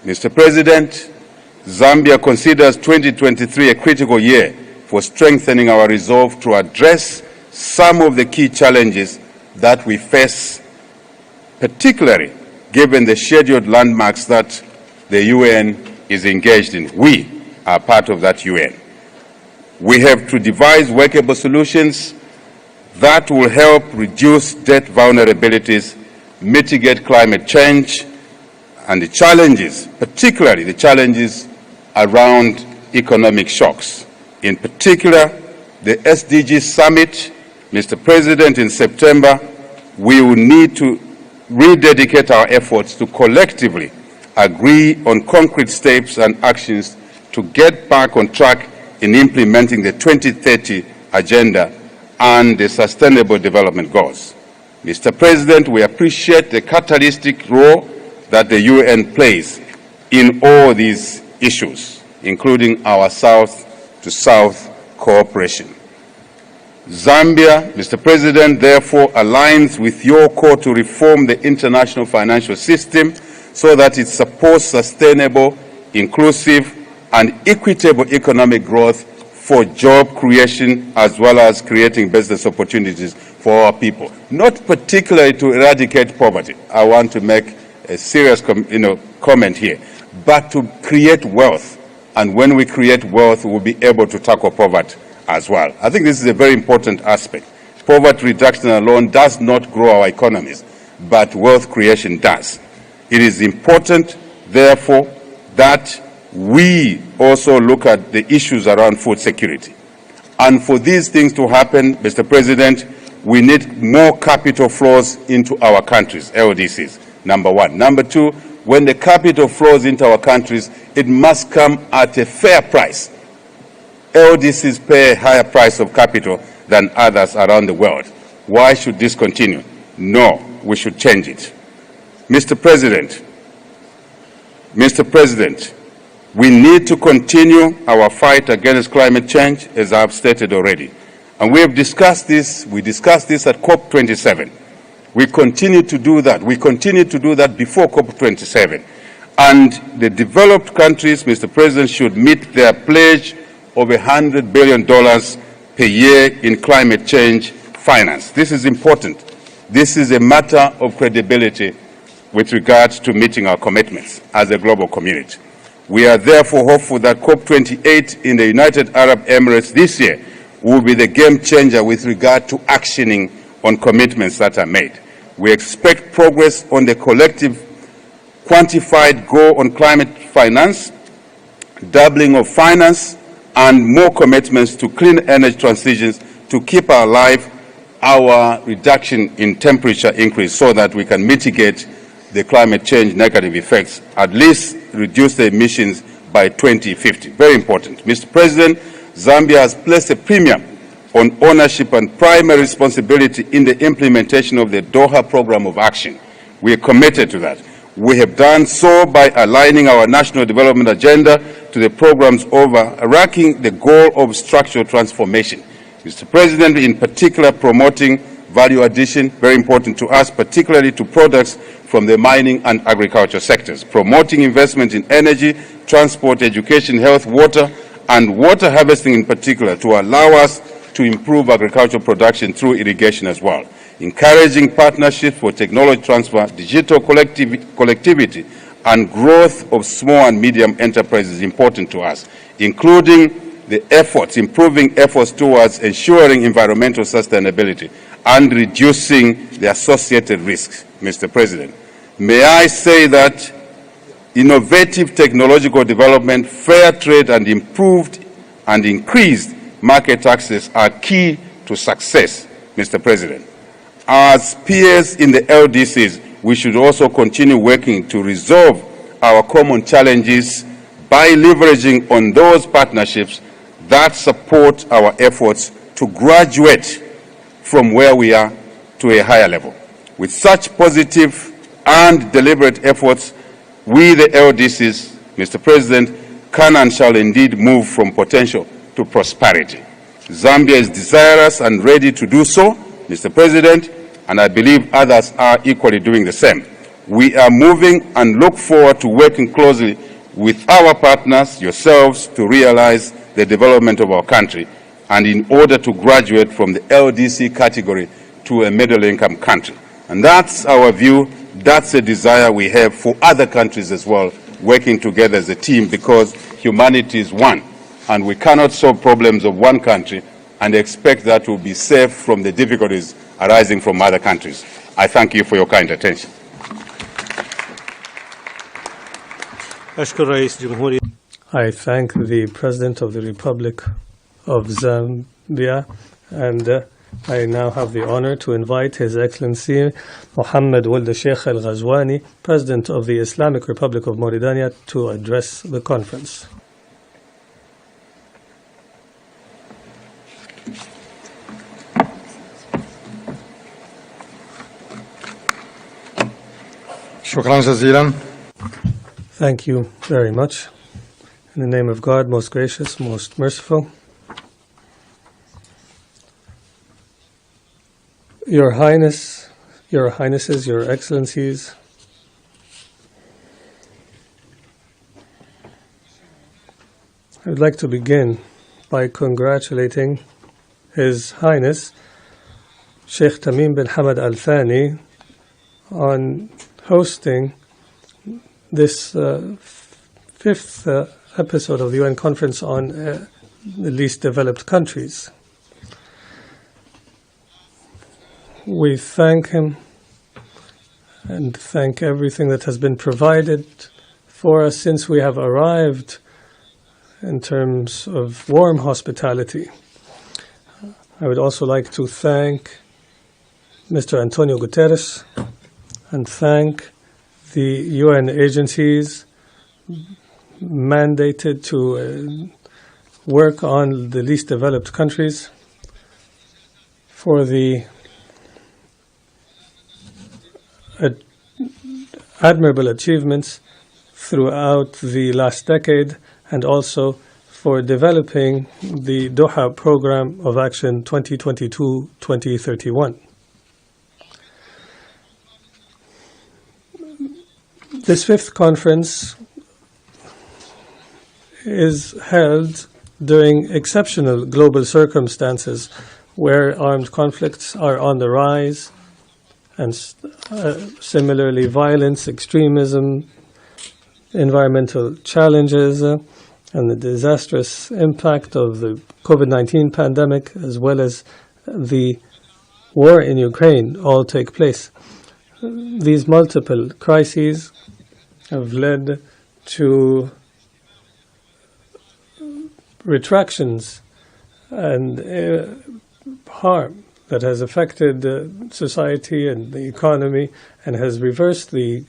Mr. President, Zambia considers 2023 a critical year for strengthening our resolve to address some of the key challenges that we face, particularly given the scheduled landmarks that the UN is engaged in. We are part of that UN. We have to devise workable solutions that will help reduce debt vulnerabilities, mitigate climate change, and the challenges, particularly the challenges around economic shocks. In particular, the SDG Summit, Mr. President, in September, we will need to rededicate our efforts to collectively agree on concrete steps and actions to get back on track in implementing the 2030 Agenda and the Sustainable Development Goals. Mr. President, we appreciate the catalytic role that the UN plays in all these issues, including our South-to-South cooperation. Zambia, Mr. President, therefore aligns with your call to reform the international financial system so that it supports sustainable, inclusive, and equitable economic growth for job creation as well as creating business opportunities for our people. Not particularly to eradicate poverty. I want to make a serious comment here, but to create wealth. And when we create wealth, we'll be able to tackle poverty as well. I think this is a very important aspect. Poverty reduction alone does not grow our economies. but wealth creation does. It is important, therefore, that we also look at the issues around food security. And for these things to happen, Mr. President, we need more capital flows into our countries, LDCs, number one. Number two, when the capital flows into our countries, it must come at a fair price. LDCs pay a higher price of capital than others around the world. Why should this continue? No, we should change it. Mr. President, we need to continue our fight against climate change, as I have stated already. And we have discussed this, we discussed this at COP27. We continue to do that. We continue to do that before COP27. And the developed countries, Mr. President, should meet their pledge of $100 billion per year in climate change finance. This is important. This is a matter of credibility with regards to meeting our commitments as a global community. We are therefore hopeful that COP28 in the United Arab Emirates this year will be the game changer with regard to actioning on commitments that are made. We expect progress on the collective quantified goal on climate finance, doubling of finance, and more commitments to clean energy transitions to keep alive our reduction in temperature increase so that we can mitigate the climate change negative effects, at least reduce the emissions by 2050. Very important. Mr. President, Zambia has placed a premium on ownership and primary responsibility in the implementation of the Doha Programme of Action. We are committed to that. We have done so by aligning our national development agenda to the program's overarching the goal of structural transformation. Mr. President, in particular promoting value addition, very important to us, particularly to products from the mining and agriculture sectors, promoting investment in energy, transport, education, health, water, and water harvesting in particular to allow us to improve agricultural production through irrigation as well. Encouraging partnerships for technology transfer, digital collectivity, and growth of small and medium enterprises is important to us, including the efforts, improving efforts towards ensuring environmental sustainability and reducing the associated risks, Mr. President. May I say that innovative technological development, fair trade, and improved and increased market access are key to success, Mr. President. As peers in the LDCs, we should also continue working to resolve our common challenges by leveraging on those partnerships that support our efforts to graduate from where we are to a higher level. With such positive and deliberate efforts, we, the LDCs, Mr. President, can and shall indeed move from potential to prosperity. Zambia is desirous and ready to do so, Mr. President, and I believe others are equally doing the same. We are moving and look forward to working closely with our partners, yourselves, to realize the development of our country, and in order to graduate from the LDC category to a middle-income country. And that's our view. That's a desire we have for other countries as well, working together as a team, because humanity is one, and we cannot solve problems of one country and expect that we'll be safe from the difficulties arising from other countries. I thank you for your kind attention. I thank the President of the Republic of Zambia, and I now have the honor to invite His Excellency Mohammed Ould Sheikh Al Ghazwani, President of the Islamic Republic of Mauritania, to address the conference. Thank you very much. In the name of God, most gracious, most merciful. Your Highness, Your Highnesses, Your Excellencies, I would like to begin by congratulating His Highness Sheikh Tamim bin Hamad Al Thani on hosting this fifth episode of the UN Conference on the Least Developed Countries. We thank him and thank everything that has been provided for us since we have arrived in terms of warm hospitality. I would also like to thank Mr. Antonio Guterres and thank the UN agencies mandated to work on the least developed countries for the admirable achievements throughout the last decade, and also for developing the Doha Program of Action 2022-2031. This fifth conference is held during exceptional global circumstances where armed conflicts are on the rise, and similarly violence, extremism, environmental challenges, and the disastrous impact of the COVID-19 pandemic, as well as the war in Ukraine, all take place. These multiple crises have led to retractions and harm that has affected society and the economy, and has reversed the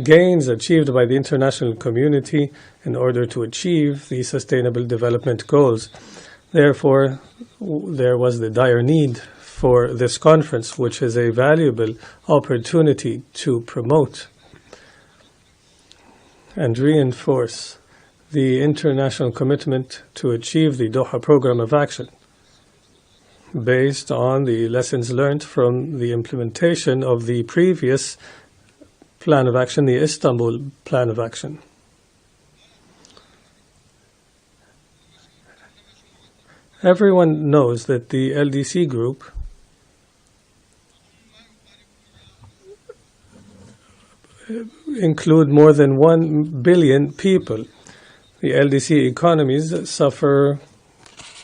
gains achieved by the international community in order to achieve the Sustainable Development Goals. Therefore, there was the dire need for this conference, which is a valuable opportunity to promote and reinforce the international commitment to achieve the Doha Program of Action, based on the lessons learned from the implementation of the previous Plan of Action, the Istanbul Plan of Action. Everyone knows that the LDC group include more than 1 billion people. The LDC economies suffer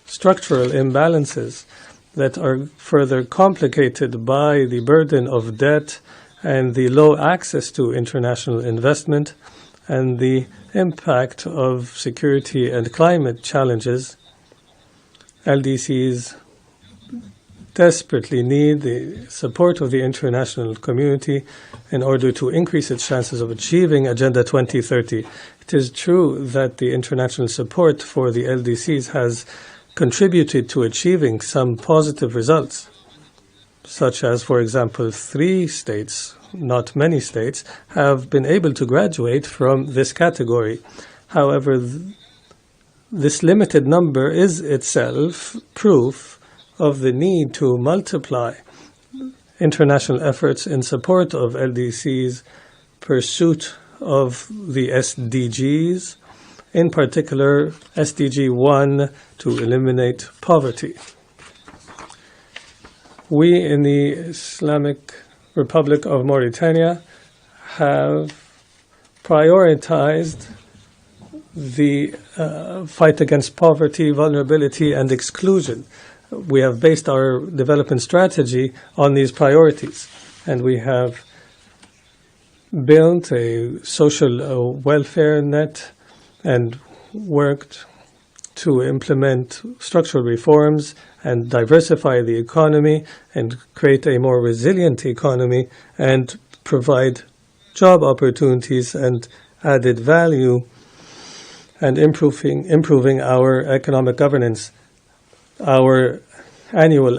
structural imbalances that are further complicated by the burden of debt and the low access to international investment and the impact of security and climate challenges. LDCs desperately need the support of the international community in order to increase its chances of achieving Agenda 2030. It is true that the international support for the LDCs has contributed to achieving some positive results, such as, for example, 3 states, not many states, have been able to graduate from this category. However, this limited number is itself proof of the need to multiply international efforts in support of LDC's pursuit of the SDGs, in particular SDG 1, to eliminate poverty. We in the Islamic Republic of Mauritania have prioritized the fight against poverty, vulnerability, and exclusion. We have based our development strategy on these priorities, and we have built a social welfare net and worked to implement structural reforms and diversify the economy and create a more resilient economy and provide job opportunities and added value and improving our economic governance. Our annual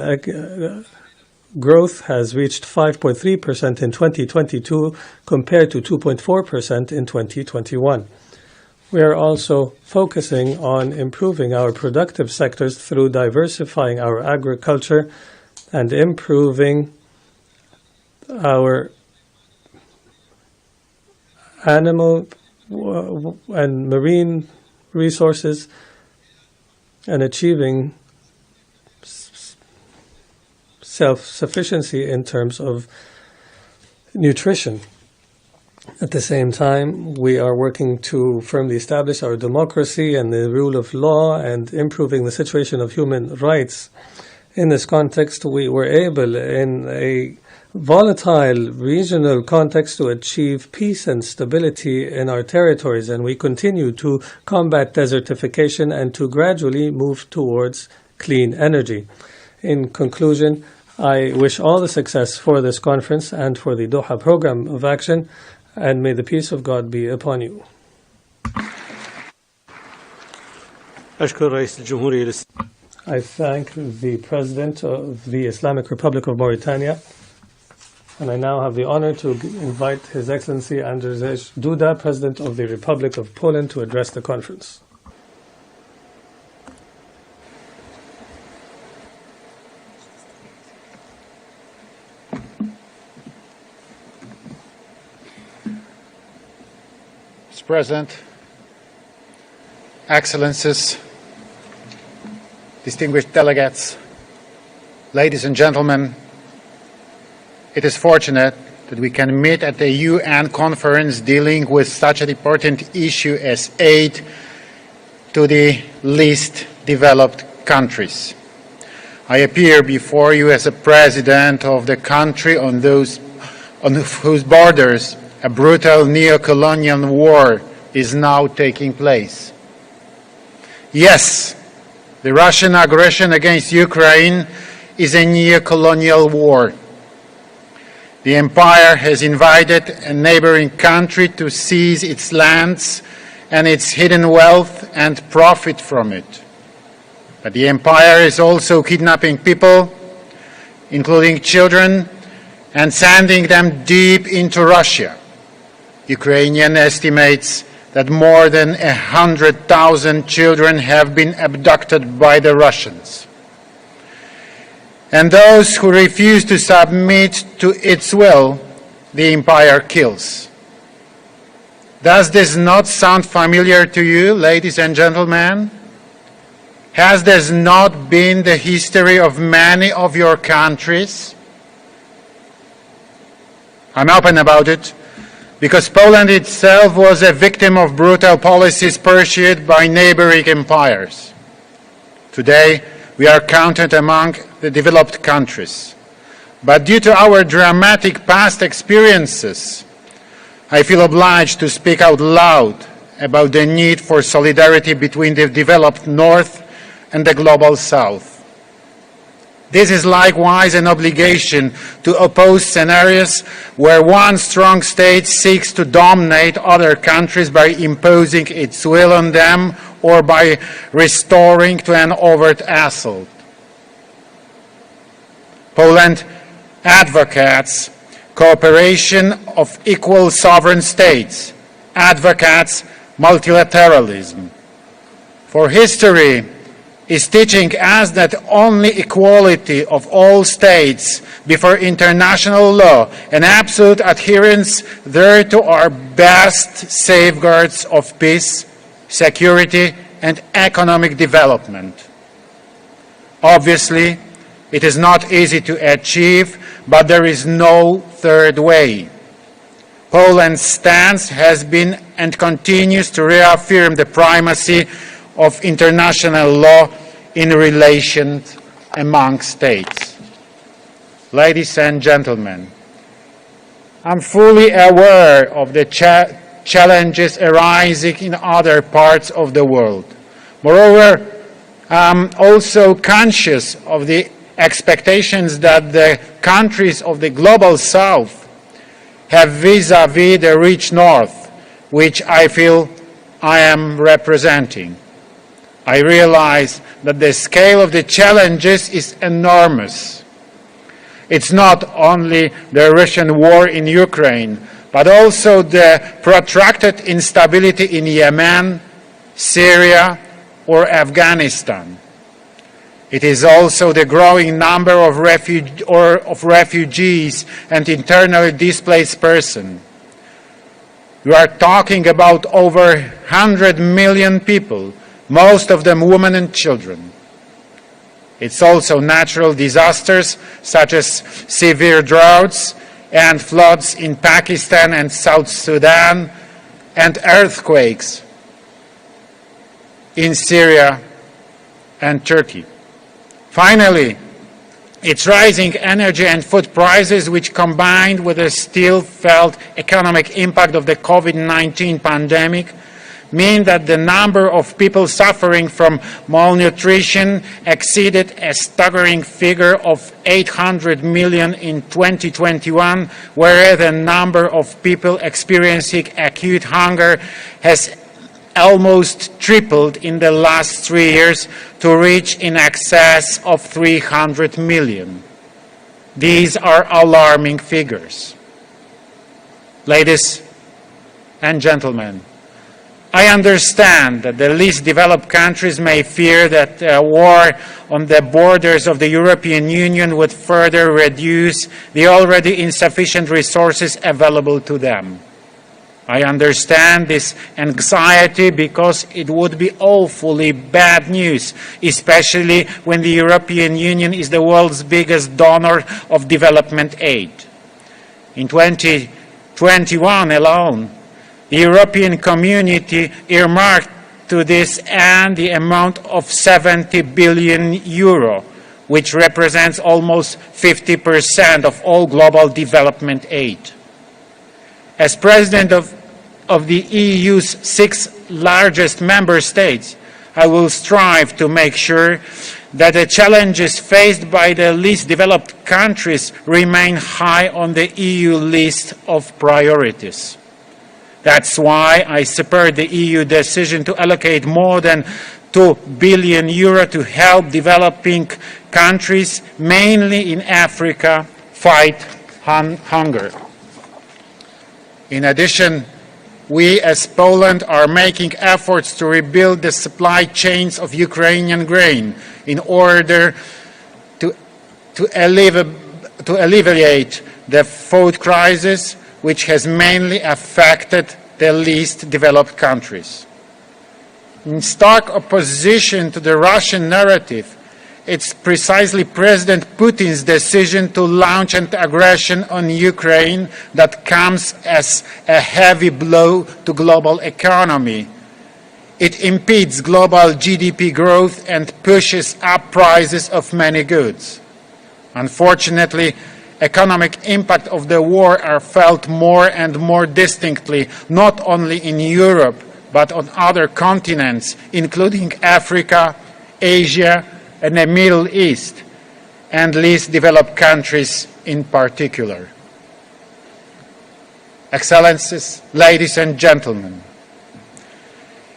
growth has reached 5.3% in 2022 compared to 2.4% in 2021. We are also focusing on improving our productive sectors through diversifying our agriculture and improving our animal and marine resources and achieving self-sufficiency in terms of nutrition. At the same time, we are working to firmly establish our democracy and the rule of law and improving the situation of human rights. In this context, we were able, in a volatile regional context to achieve peace and stability in our territories, and we continue to combat desertification and to gradually move towards clean energy. In conclusion, I wish all the success for this conference and for the Doha Program of Action, and may the peace of God be upon you. I thank the President of the Islamic Republic of Mauritania, and I now have the honor to invite His Excellency Andrzej Duda, President of the Republic of Poland, to address the conference. Mr. President, Excellencies, distinguished delegates, ladies and gentlemen, it is fortunate that we can meet at the UN conference dealing with such an important issue as aid to the least developed countries. I appear before you as a president of the country on whose borders a brutal neo-colonial war is now taking place. Yes, the Russian aggression against Ukraine is a neo-colonial war. The empire has invited a neighboring country to seize its lands and its hidden wealth and profit from it. But the empire is also kidnapping people, including children, and sending them deep into Russia. Ukrainian estimates that more than 100,000 children have been abducted by the Russians. And those who refuse to submit to its will, the empire kills. Does this not sound familiar to you, ladies and gentlemen? Has this not been the history of many of your countries? I'm open about it, because Poland itself was a victim of brutal policies pursued by neighboring empires. Today, we are counted among the developed countries. But due to our dramatic past experiences, I feel obliged to speak out loud about the need for solidarity between the developed North and the global South. This is likewise an obligation to oppose scenarios where one strong state seeks to dominate other countries by imposing its will on them or by restoring to an overt assault. Poland advocates cooperation of equal sovereign states, advocates multilateralism. For history is teaching us that only equality of all states before international law and absolute adherence thereto are best safeguards of peace, security, and economic development. Obviously, it is not easy to achieve, but there is no third way. Poland's stance has been and continues to reaffirm the primacy of international law in relations among states. Ladies and gentlemen, I'm fully aware of the challenges arising in other parts of the world. Moreover, I'm also conscious of the expectations that the countries of the global South have vis-à-vis the rich North, which I feel I am representing. I realize that the scale of the challenges is enormous. It's not only the Russian war in Ukraine, but also the protracted instability in Yemen, Syria, or Afghanistan. It is also the growing number of refugees and internally displaced persons. We are talking about over 100 million people, most of them women and children. It's also natural disasters such as severe droughts and floods in Pakistan and South Sudan, and earthquakes in Syria and Turkey. Finally, Its rising energy and food prices, which combined with the still felt economic impact of the COVID-19 pandemic, mean that the number of people suffering from malnutrition exceeded a staggering figure of 800 million in 2021, whereas the number of people experiencing acute hunger has almost tripled in the last 3 years to reach in excess of 300 million. These are alarming figures. Ladies and gentlemen, I understand that the least developed countries may fear that a war on the borders of the European Union would further reduce the already insufficient resources available to them. I understand this anxiety because it would be awfully bad news, especially when the European Union is the world's biggest donor of development aid. In 2021 alone, the European Community earmarked to this end the amount of 70 billion euro, which represents almost 50% of all global development aid. As President of the EU's 6 largest member states, I will strive to make sure that the challenges faced by the least developed countries remain high on the EU list of priorities. That's why I support the EU decision to allocate more than 2 billion euro to help developing countries, mainly in Africa, fight hunger. In addition, we as Poland are making efforts to rebuild the supply chains of Ukrainian grain in order to alleviate the food crisis, which has mainly affected the least developed countries. In stark opposition to the Russian narrative, it's precisely President Putin's decision to launch an aggression on Ukraine that comes as a heavy blow to global economy. It impedes global GDP growth and pushes up prices of many goods. Unfortunately, economic impact of the war are felt more and more distinctly, not only in Europe, but on other continents, including Africa, Asia, and the Middle East, and least developed countries in particular. Excellencies, ladies and gentlemen,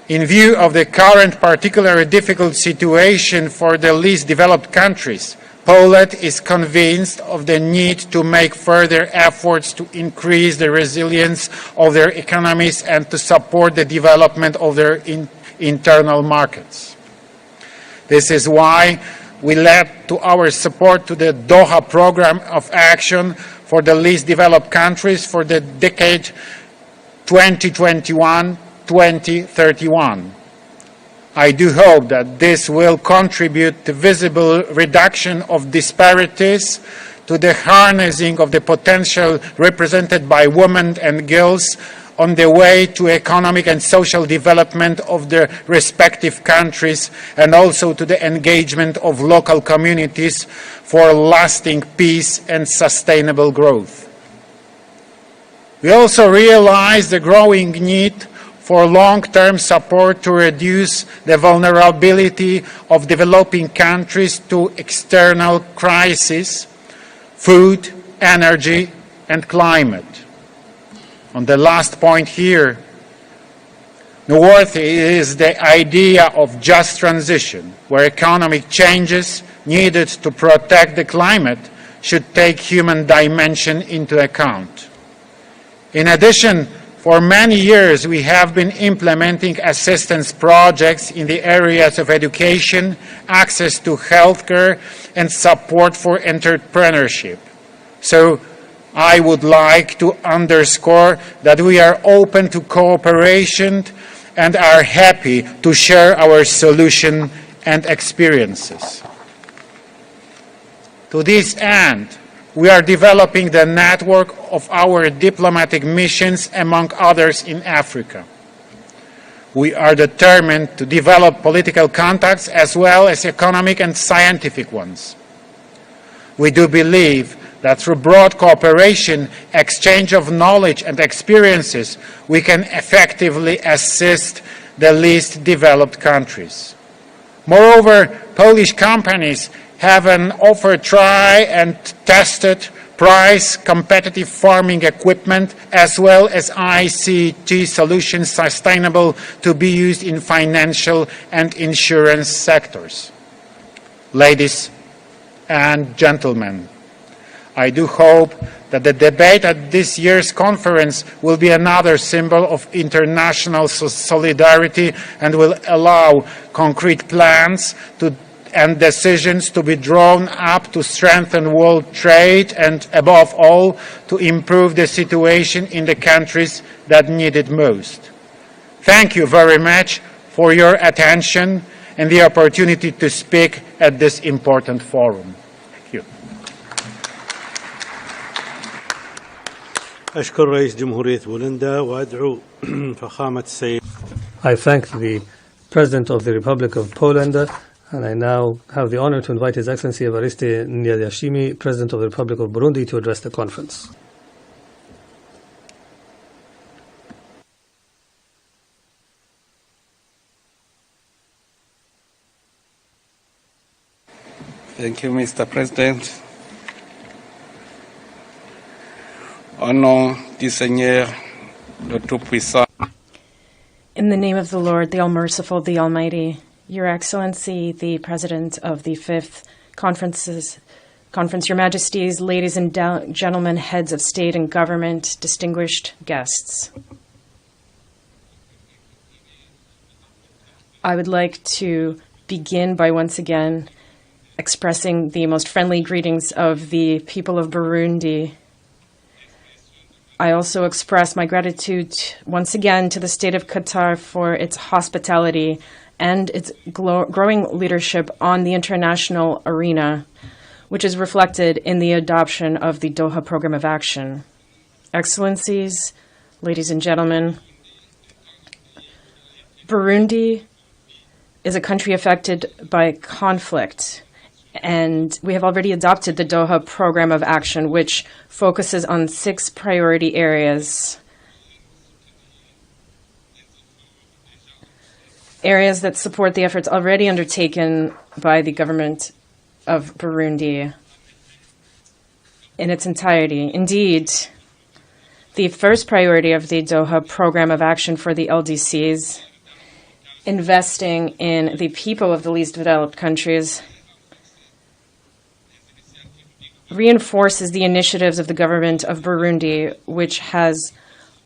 in view of the current particularly difficult situation for the least developed countries, Poland is convinced of the need to make further efforts to increase the resilience of their economies and to support the development of their internal markets. This is why we led to our support to the Doha Programme of Action for the least developed countries for the decade 2021-2031. I do hope that this will contribute to visible reduction of disparities, to the harnessing of the potential represented by women and girls on the way to economic and social development of their respective countries, and also to the engagement of local communities for lasting peace and sustainable growth. We also realize the growing need for long-term support to reduce the vulnerability of developing countries to external crises, food, energy, and climate. On the last point here, noteworthy is the idea of just transition, where economic changes needed to protect the climate should take human dimension into account. In addition, for many years, we have been implementing assistance projects in the areas of education, access to healthcare, and support for entrepreneurship. So I would like to underscore that we are open to cooperation and are happy to share our solution and experiences. To this end, we are developing the network of our diplomatic missions, among others, in Africa. We are determined to develop political contacts as well as economic and scientific ones. We do believe that through broad cooperation, exchange of knowledge and experiences, we can effectively assist the least developed countries. Moreover, Polish companies have an offer tried and tested price competitive farming equipment as well as ICT solutions sustainable to be used in financial and insurance sectors. Ladies and gentlemen, I do hope that the debate at this year's conference will be another symbol of international solidarity and will allow concrete plans and decisions to be drawn up to strengthen world trade and, above all, to improve the situation in the countries that need it most. Thank you very much for your attention and the opportunity to speak at this important forum. Thank you. أشكر رئيس جمهورية بولندا وأدعو فخامة السيد. I thank the President of the Republic of Poland, and I now have the honor to invite His Excellency Evariste Ndayishimiye, President of the Republic of Burundi, to address the conference. Thank you, Mr. President. Au nom du Seigneur, le Tout-Puissant. In the name of the Lord, the All-Merciful, the Almighty, Your Excellency, the President of the Fifth Conference, Your Majesties, ladies and gentlemen, heads of state and government, distinguished guests. I would like to begin by once again expressing the most friendly greetings of the people of Burundi. I also express my gratitude once again to the state of Qatar for its hospitality and its growing leadership on the international arena, which is reflected in the adoption of the Doha Program of Action. Excellencies, ladies and gentlemen, Burundi is a country affected by conflict, and we have already adopted the Doha Program of Action, which focuses on 6 priority areas. Areas that support the efforts already undertaken by the government of Burundi in its entirety. Indeed, the first priority of the Doha Program of Action for the LDCs, investing in the people of the least developed countries, reinforces the initiatives of the government of Burundi, which has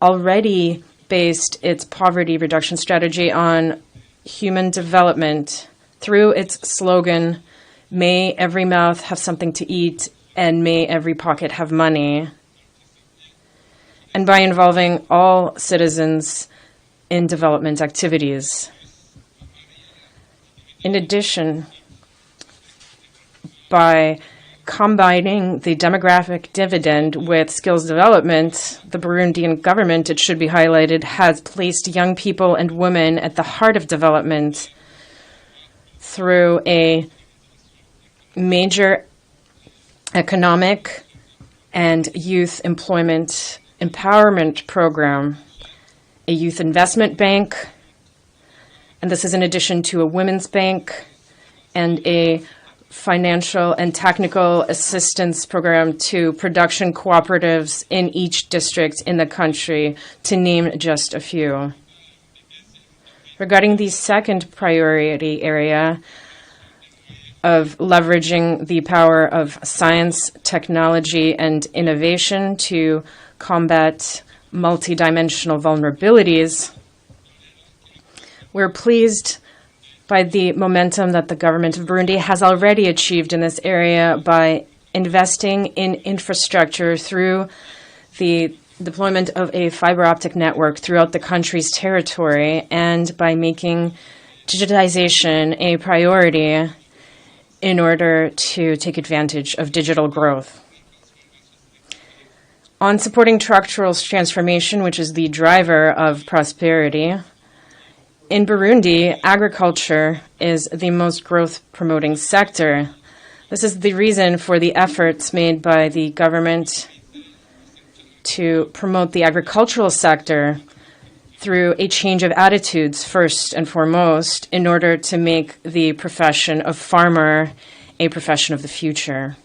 already based its poverty reduction strategy on human development through its slogan, "May every mouth have something to eat and may every pocket have money," and by involving all citizens in development activities. In addition, by combining the demographic dividend with skills development, the Burundian government, it should be highlighted, has placed young people and women at the heart of development through a major economic and youth employment empowerment program, a youth investment bank, and this is in addition to a women's bank and a financial and technical assistance program to production cooperatives in each district in the country, to name just a few. Regarding the second priority area of leveraging the power of science, technology, and innovation to combat multidimensional vulnerabilities, we're pleased by the momentum that the government of Burundi has already achieved in this area by investing in infrastructure through the deployment of a fiber optic network throughout the country's territory and by making digitization a priority in order to take advantage of digital growth. On supporting structural transformation, which is the driver of prosperity, in Burundi, agriculture is the most growth-promoting sector. This is the reason for the efforts made by the government to promote the agricultural sector through a change of attitudes, first and foremost, in order to make the profession of farmer a profession of the future.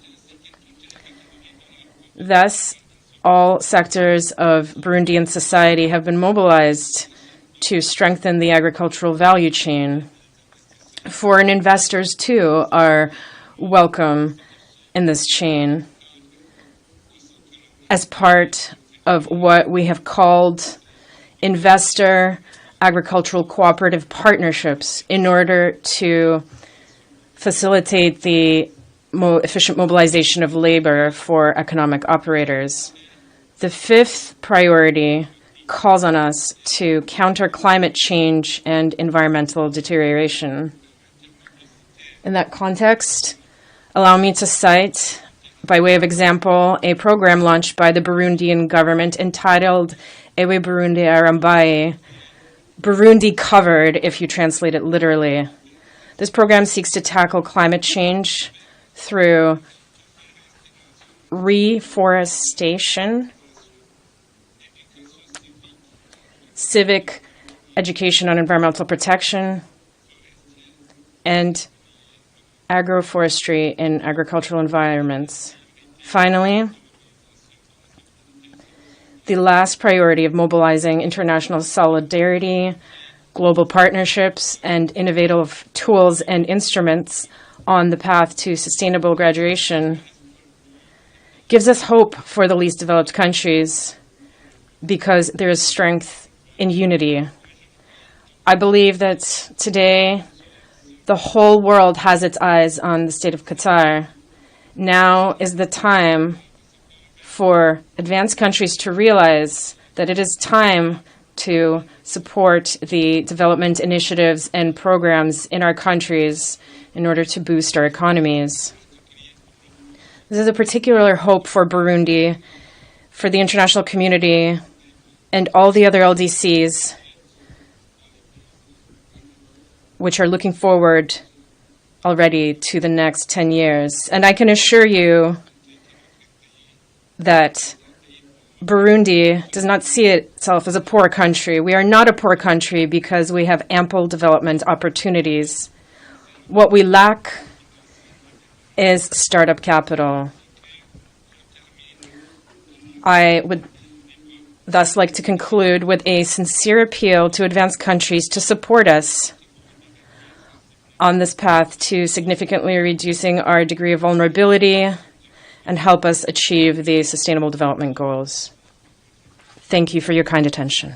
Thus, all sectors of Burundian society have been mobilized to strengthen the agricultural value chain. Foreign investors, too, are welcome in this chain as part of what we have called investor agricultural cooperative partnerships in order to facilitate the efficient mobilization of labor for economic operators. The fifth priority calls on us to counter climate change and environmental deterioration. In that context, allow me to cite, by way of example, a program launched by the Burundian government entitled Ewe Burundi Arambaye, Burundi covered, if you translate it literally. This program seeks to tackle climate change through reforestation, civic education on environmental protection, and agroforestry in agricultural environments. Finally, the last priority of mobilizing international solidarity, global partnerships, and innovative tools and instruments on the path to sustainable graduation gives us hope for the least developed countries because there is strength in unity. I believe that today the whole world has its eyes on the state of Qatar. Now is the time for advanced countries to realize that it is time to support the development initiatives and programs in our countries in order to boost our economies. This is a particular hope for Burundi, for the international community, and all the other LDCs which are looking forward already to the next 10 years. And I can assure you that Burundi does not see itself as a poor country. We are not a poor country because we have ample development opportunities. What we lack is startup capital. I would thus like to conclude with a sincere appeal to advanced countries to support us on this path to significantly reducing our degree of vulnerability and help us achieve the Sustainable Development Goals. Thank you for your kind attention.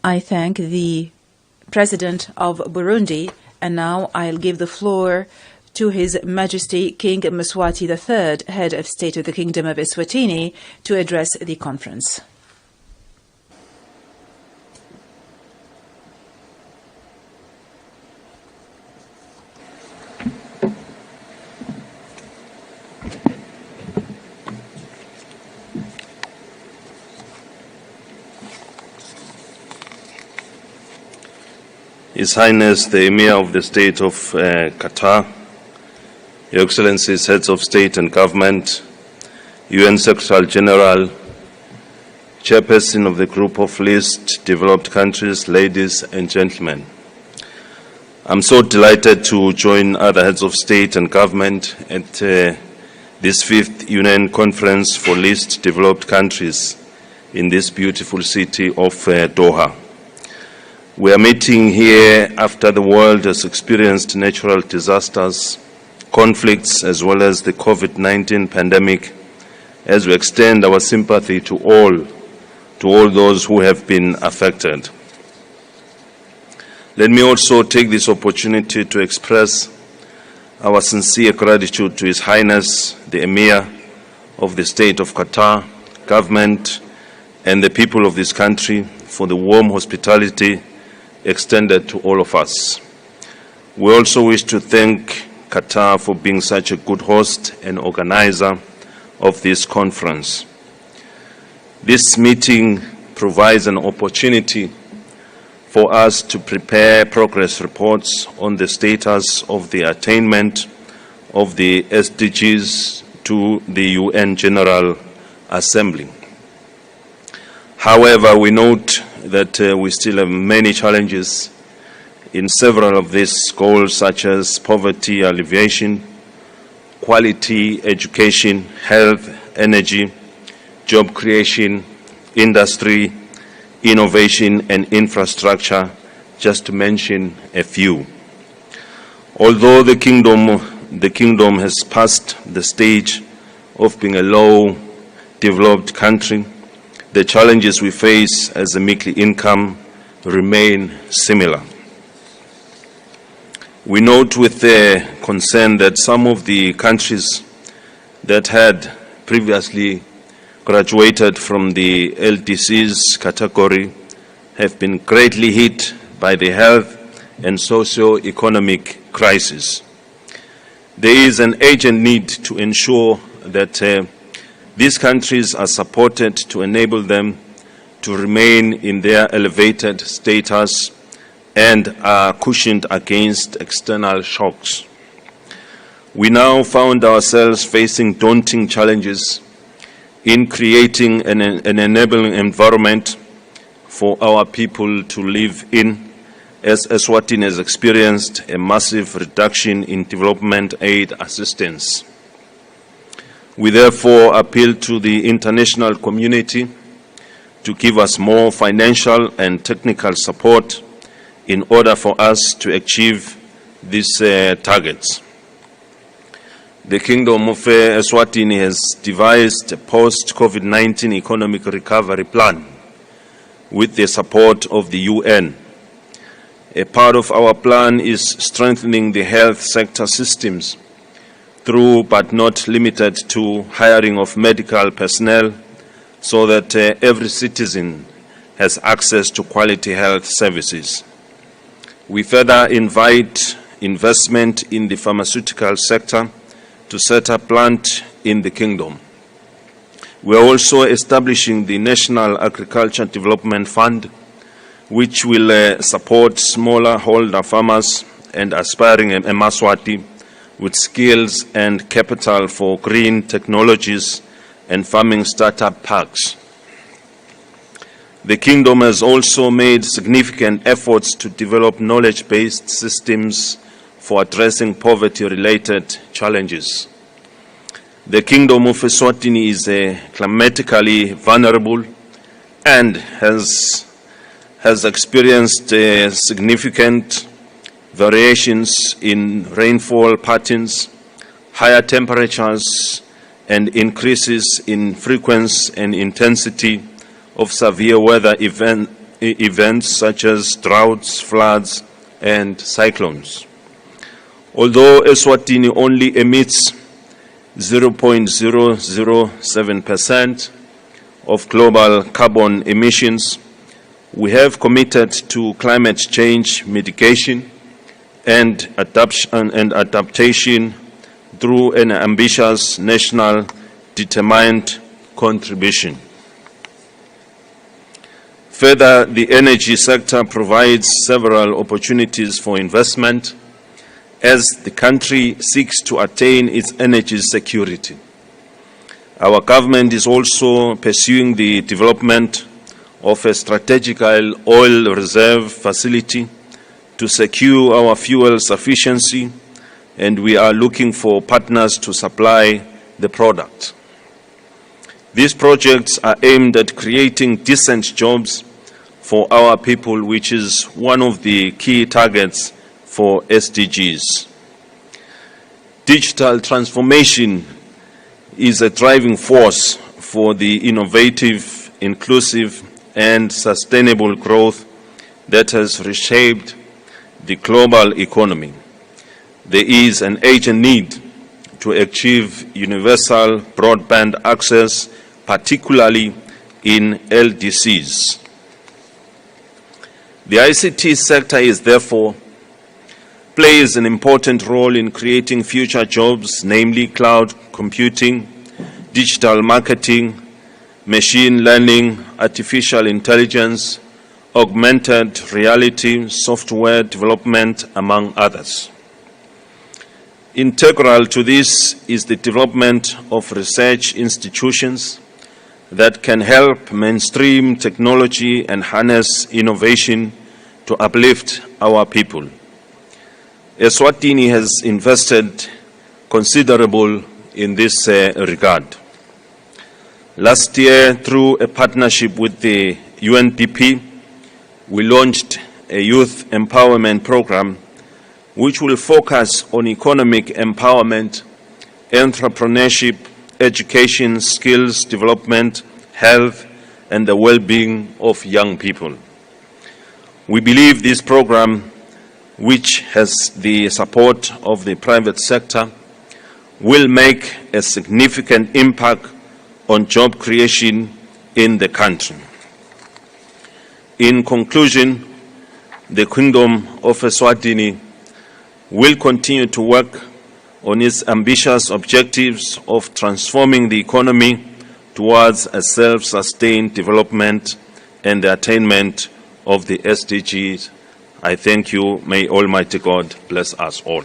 I thank the President of Burundi, and now I'll give the floor to His Majesty King Mswati III, Head of State of the Kingdom of Eswatini, to address the conference. His Highness the Emir of the State of Qatar, Your Excellencies, Heads of State and Government, UN Secretary General, Chairperson of the Group of Least Developed Countries, ladies and gentlemen. I'm so delighted to join other Heads of State and Government at this 5th UN Conference for Least Developed Countries in this beautiful city of Doha. We are meeting here after the world has experienced natural disasters, conflicts, as well as the COVID-19 pandemic, as we extend our sympathy to all those who have been affected. Let me also take this opportunity to express our sincere gratitude to His Highness, the Emir of the State of Qatar, government, and the people of this country for the warm hospitality extended to all of us. We also wish to thank Qatar for being such a good host and organizer of this conference. This meeting provides an opportunity for us to prepare progress reports on the status of the attainment of the SDGs to the UN General Assembly. However, we note that we still have many challenges in several of these goals, such as poverty alleviation, quality education, health, energy, job creation, industry, innovation and infrastructure, just to mention a few. Although the kingdom has passed the stage of being a low-developed country, the challenges we face as a meekly income remain similar. We note with concern that some of the countries that had previously graduated from the LDCs category have been greatly hit by the health and socio-economic crisis. There is an urgent need to ensure that these countries are supported to enable them to remain in their elevated status and are cushioned against external shocks. We now found ourselves facing daunting challenges in creating an enabling environment for our people to live in, as Eswatini has experienced a massive reduction in development aid assistance. We therefore appeal to the international community to give us more financial and technical support in order for us to achieve these targets. The Kingdom of Eswatini has devised a post-COVID-19 economic recovery plan with the support of the UN. A part of our plan is strengthening the health sector systems through, but not limited to, hiring of medical personnel so that every citizen has access to quality health services. We further invite investment in the pharmaceutical sector to set up plant in the Kingdom. We are also establishing the National Agriculture Development Fund, which will support smaller-holder farmers and aspiring Emaswati with skills and capital for green technologies and farming startup parks. The Kingdom has also made significant efforts to develop knowledge-based systems for addressing poverty-related challenges. The Kingdom of Eswatini is climatically vulnerable and has experienced significant variations in rainfall patterns, higher temperatures, and increases in frequency and intensity of severe weather events such as droughts, floods, and cyclones. Although Eswatini only emits 0.007% of global carbon emissions, we have committed to climate change mitigation and adaptation through an ambitious national determined contribution. Further, the energy sector provides several opportunities for investment as the country seeks to attain its energy security. Our government is also pursuing the development of a strategical oil reserve facility to secure our fuel sufficiency, and we are looking for partners to supply the product. These projects are aimed at creating decent jobs for our people, which is one of the key targets for SDGs. Digital transformation is a driving force for the innovative, inclusive, and sustainable growth that has reshaped the global economy. There is an urgent need to achieve universal broadband access, particularly in LDCs. The ICT sector is therefore plays an important role in creating future jobs, namely cloud computing, digital marketing, machine learning, artificial intelligence, augmented reality, software development, among others. Integral to this is the development of research institutions that can help mainstream technology and harness innovation to uplift our people. Eswatini has invested considerable in this regard. Last year, through a partnership with the UNDP, we launched a youth empowerment program which will focus on economic empowerment, entrepreneurship, education, skills development, health, and the well-being of young people. We believe this program, which has the support of the private sector, will make a significant impact on job creation in the country. In conclusion, the Kingdom of Eswatini will continue to work on its ambitious objectives of transforming the economy towards a self-sustained development and the attainment of the SDGs. I thank you. May Almighty God bless us all.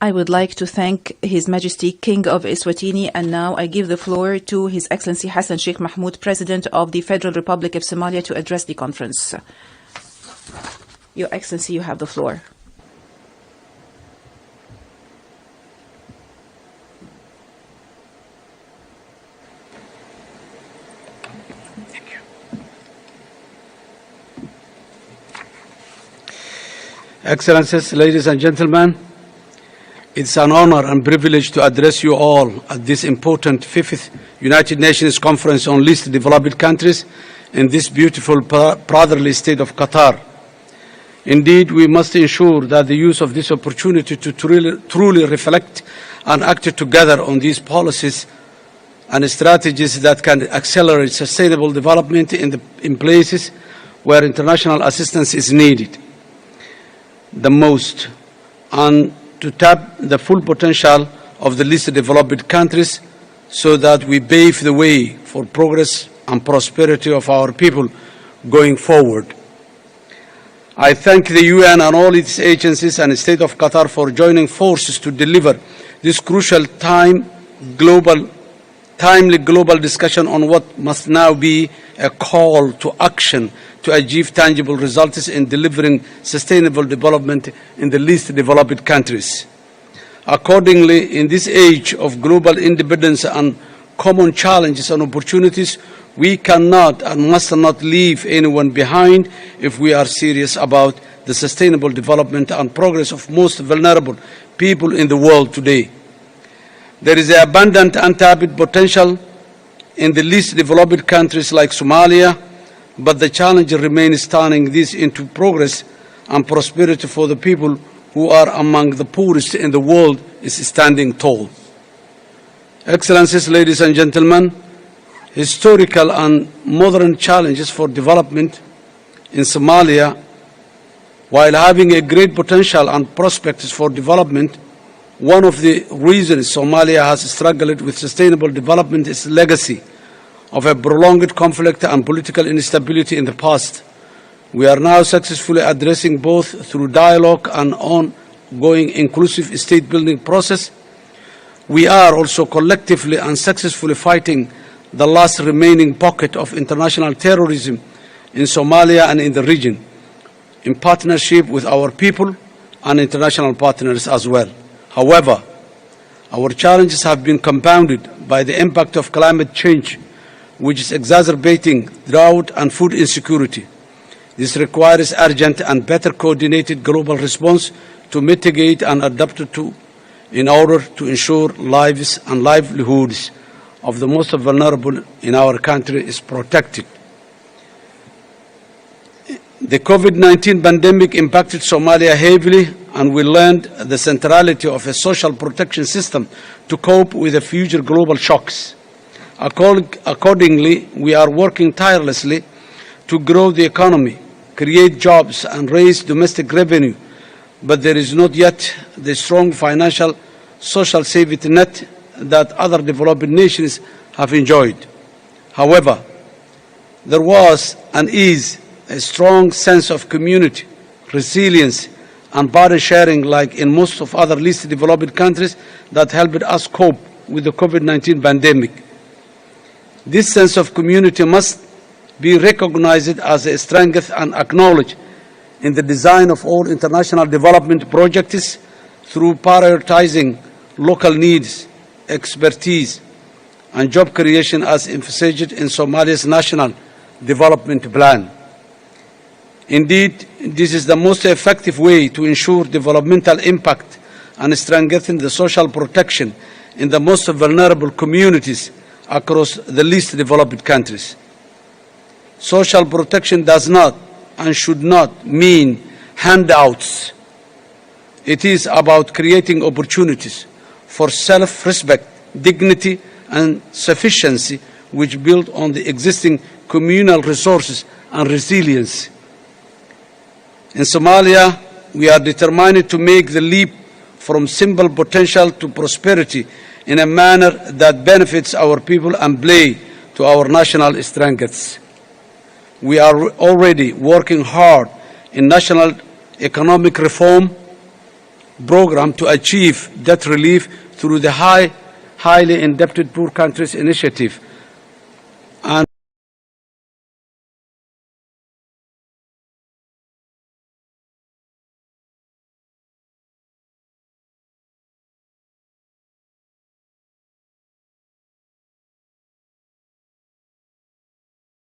I would like to thank His Majesty King of Eswatini, and now I give the floor to His Excellency Hassan Sheikh Mahmoud, President of the Federal Republic of Somalia, to address the conference. Your Excellency, you have the floor. Excellencies, ladies and gentlemen, it's an honor and privilege to address you all at this important 5th United Nations Conference on Least Developed Countries in this beautiful, brotherly state of Qatar. Indeed, we must ensure that the use of this opportunity to truly reflect and act together on these policies and strategies that can accelerate sustainable development in places where international assistance is needed the most, and to tap the full potential of the least developed countries so that we pave the way for progress and prosperity of our people going forward. I thank the UN and all its agencies and the State of Qatar for joining forces to deliver this crucial timely global discussion on what must now be a call to action to achieve tangible results in delivering sustainable development in the least developed countries. Accordingly, in this age of global independence and common challenges and opportunities, we cannot and must not leave anyone behind if we are serious about the sustainable development and progress of most vulnerable people in the world today. There is abundant untapped potential in the least developed countries like Somalia, but the challenge remains turning this into progress and prosperity for the people who are among the poorest in the world is standing tall. Excellencies, ladies and gentlemen, historical and modern challenges for development in Somalia, while having a great potential and prospects for development, one of the reasons Somalia has struggled with sustainable development is the legacy of a prolonged conflict and political instability in the past. We are now successfully addressing both through dialogue and ongoing inclusive state-building process. We are also collectively and successfully fighting the last remaining pocket of international terrorism in Somalia and in the region, in partnership with our people and international partners as well. However, our challenges have been compounded by the impact of climate change, which is exacerbating drought and food insecurity. This requires urgent and better coordinated global response to mitigate and adapt to in order to ensure lives and livelihoods of the most vulnerable in our country is protected. The COVID-19 pandemic impacted Somalia heavily, and we learned the centrality of a social protection system to cope with the future global shocks. Accordingly, we are working tirelessly to grow the economy, create jobs, and raise domestic revenue, but there is not yet the strong financial social safety net that other developing nations have enjoyed. However, there was and is a strong sense of community, resilience, and burden sharing like in most of other least developed countries that helped us cope with the COVID-19 pandemic. This sense of community must be recognized as a strength and acknowledged in the design of all international development projects through prioritizing local needs, expertise, and job creation as emphasized in Somalia's National Development Plan. Indeed, this is the most effective way to ensure developmental impact and strengthen the social protection in the most vulnerable communities across the least developed countries. Social protection does not and should not mean handouts. It is about creating opportunities for self-respect, dignity, and sufficiency which build on the existing communal resources and resilience. In Somalia, we are determined to make the leap from simple potential to prosperity in a manner that benefits our people and play to our national strengths. We are already working hard in national economic reform program to achieve debt relief through the highly indebted poor countries initiative and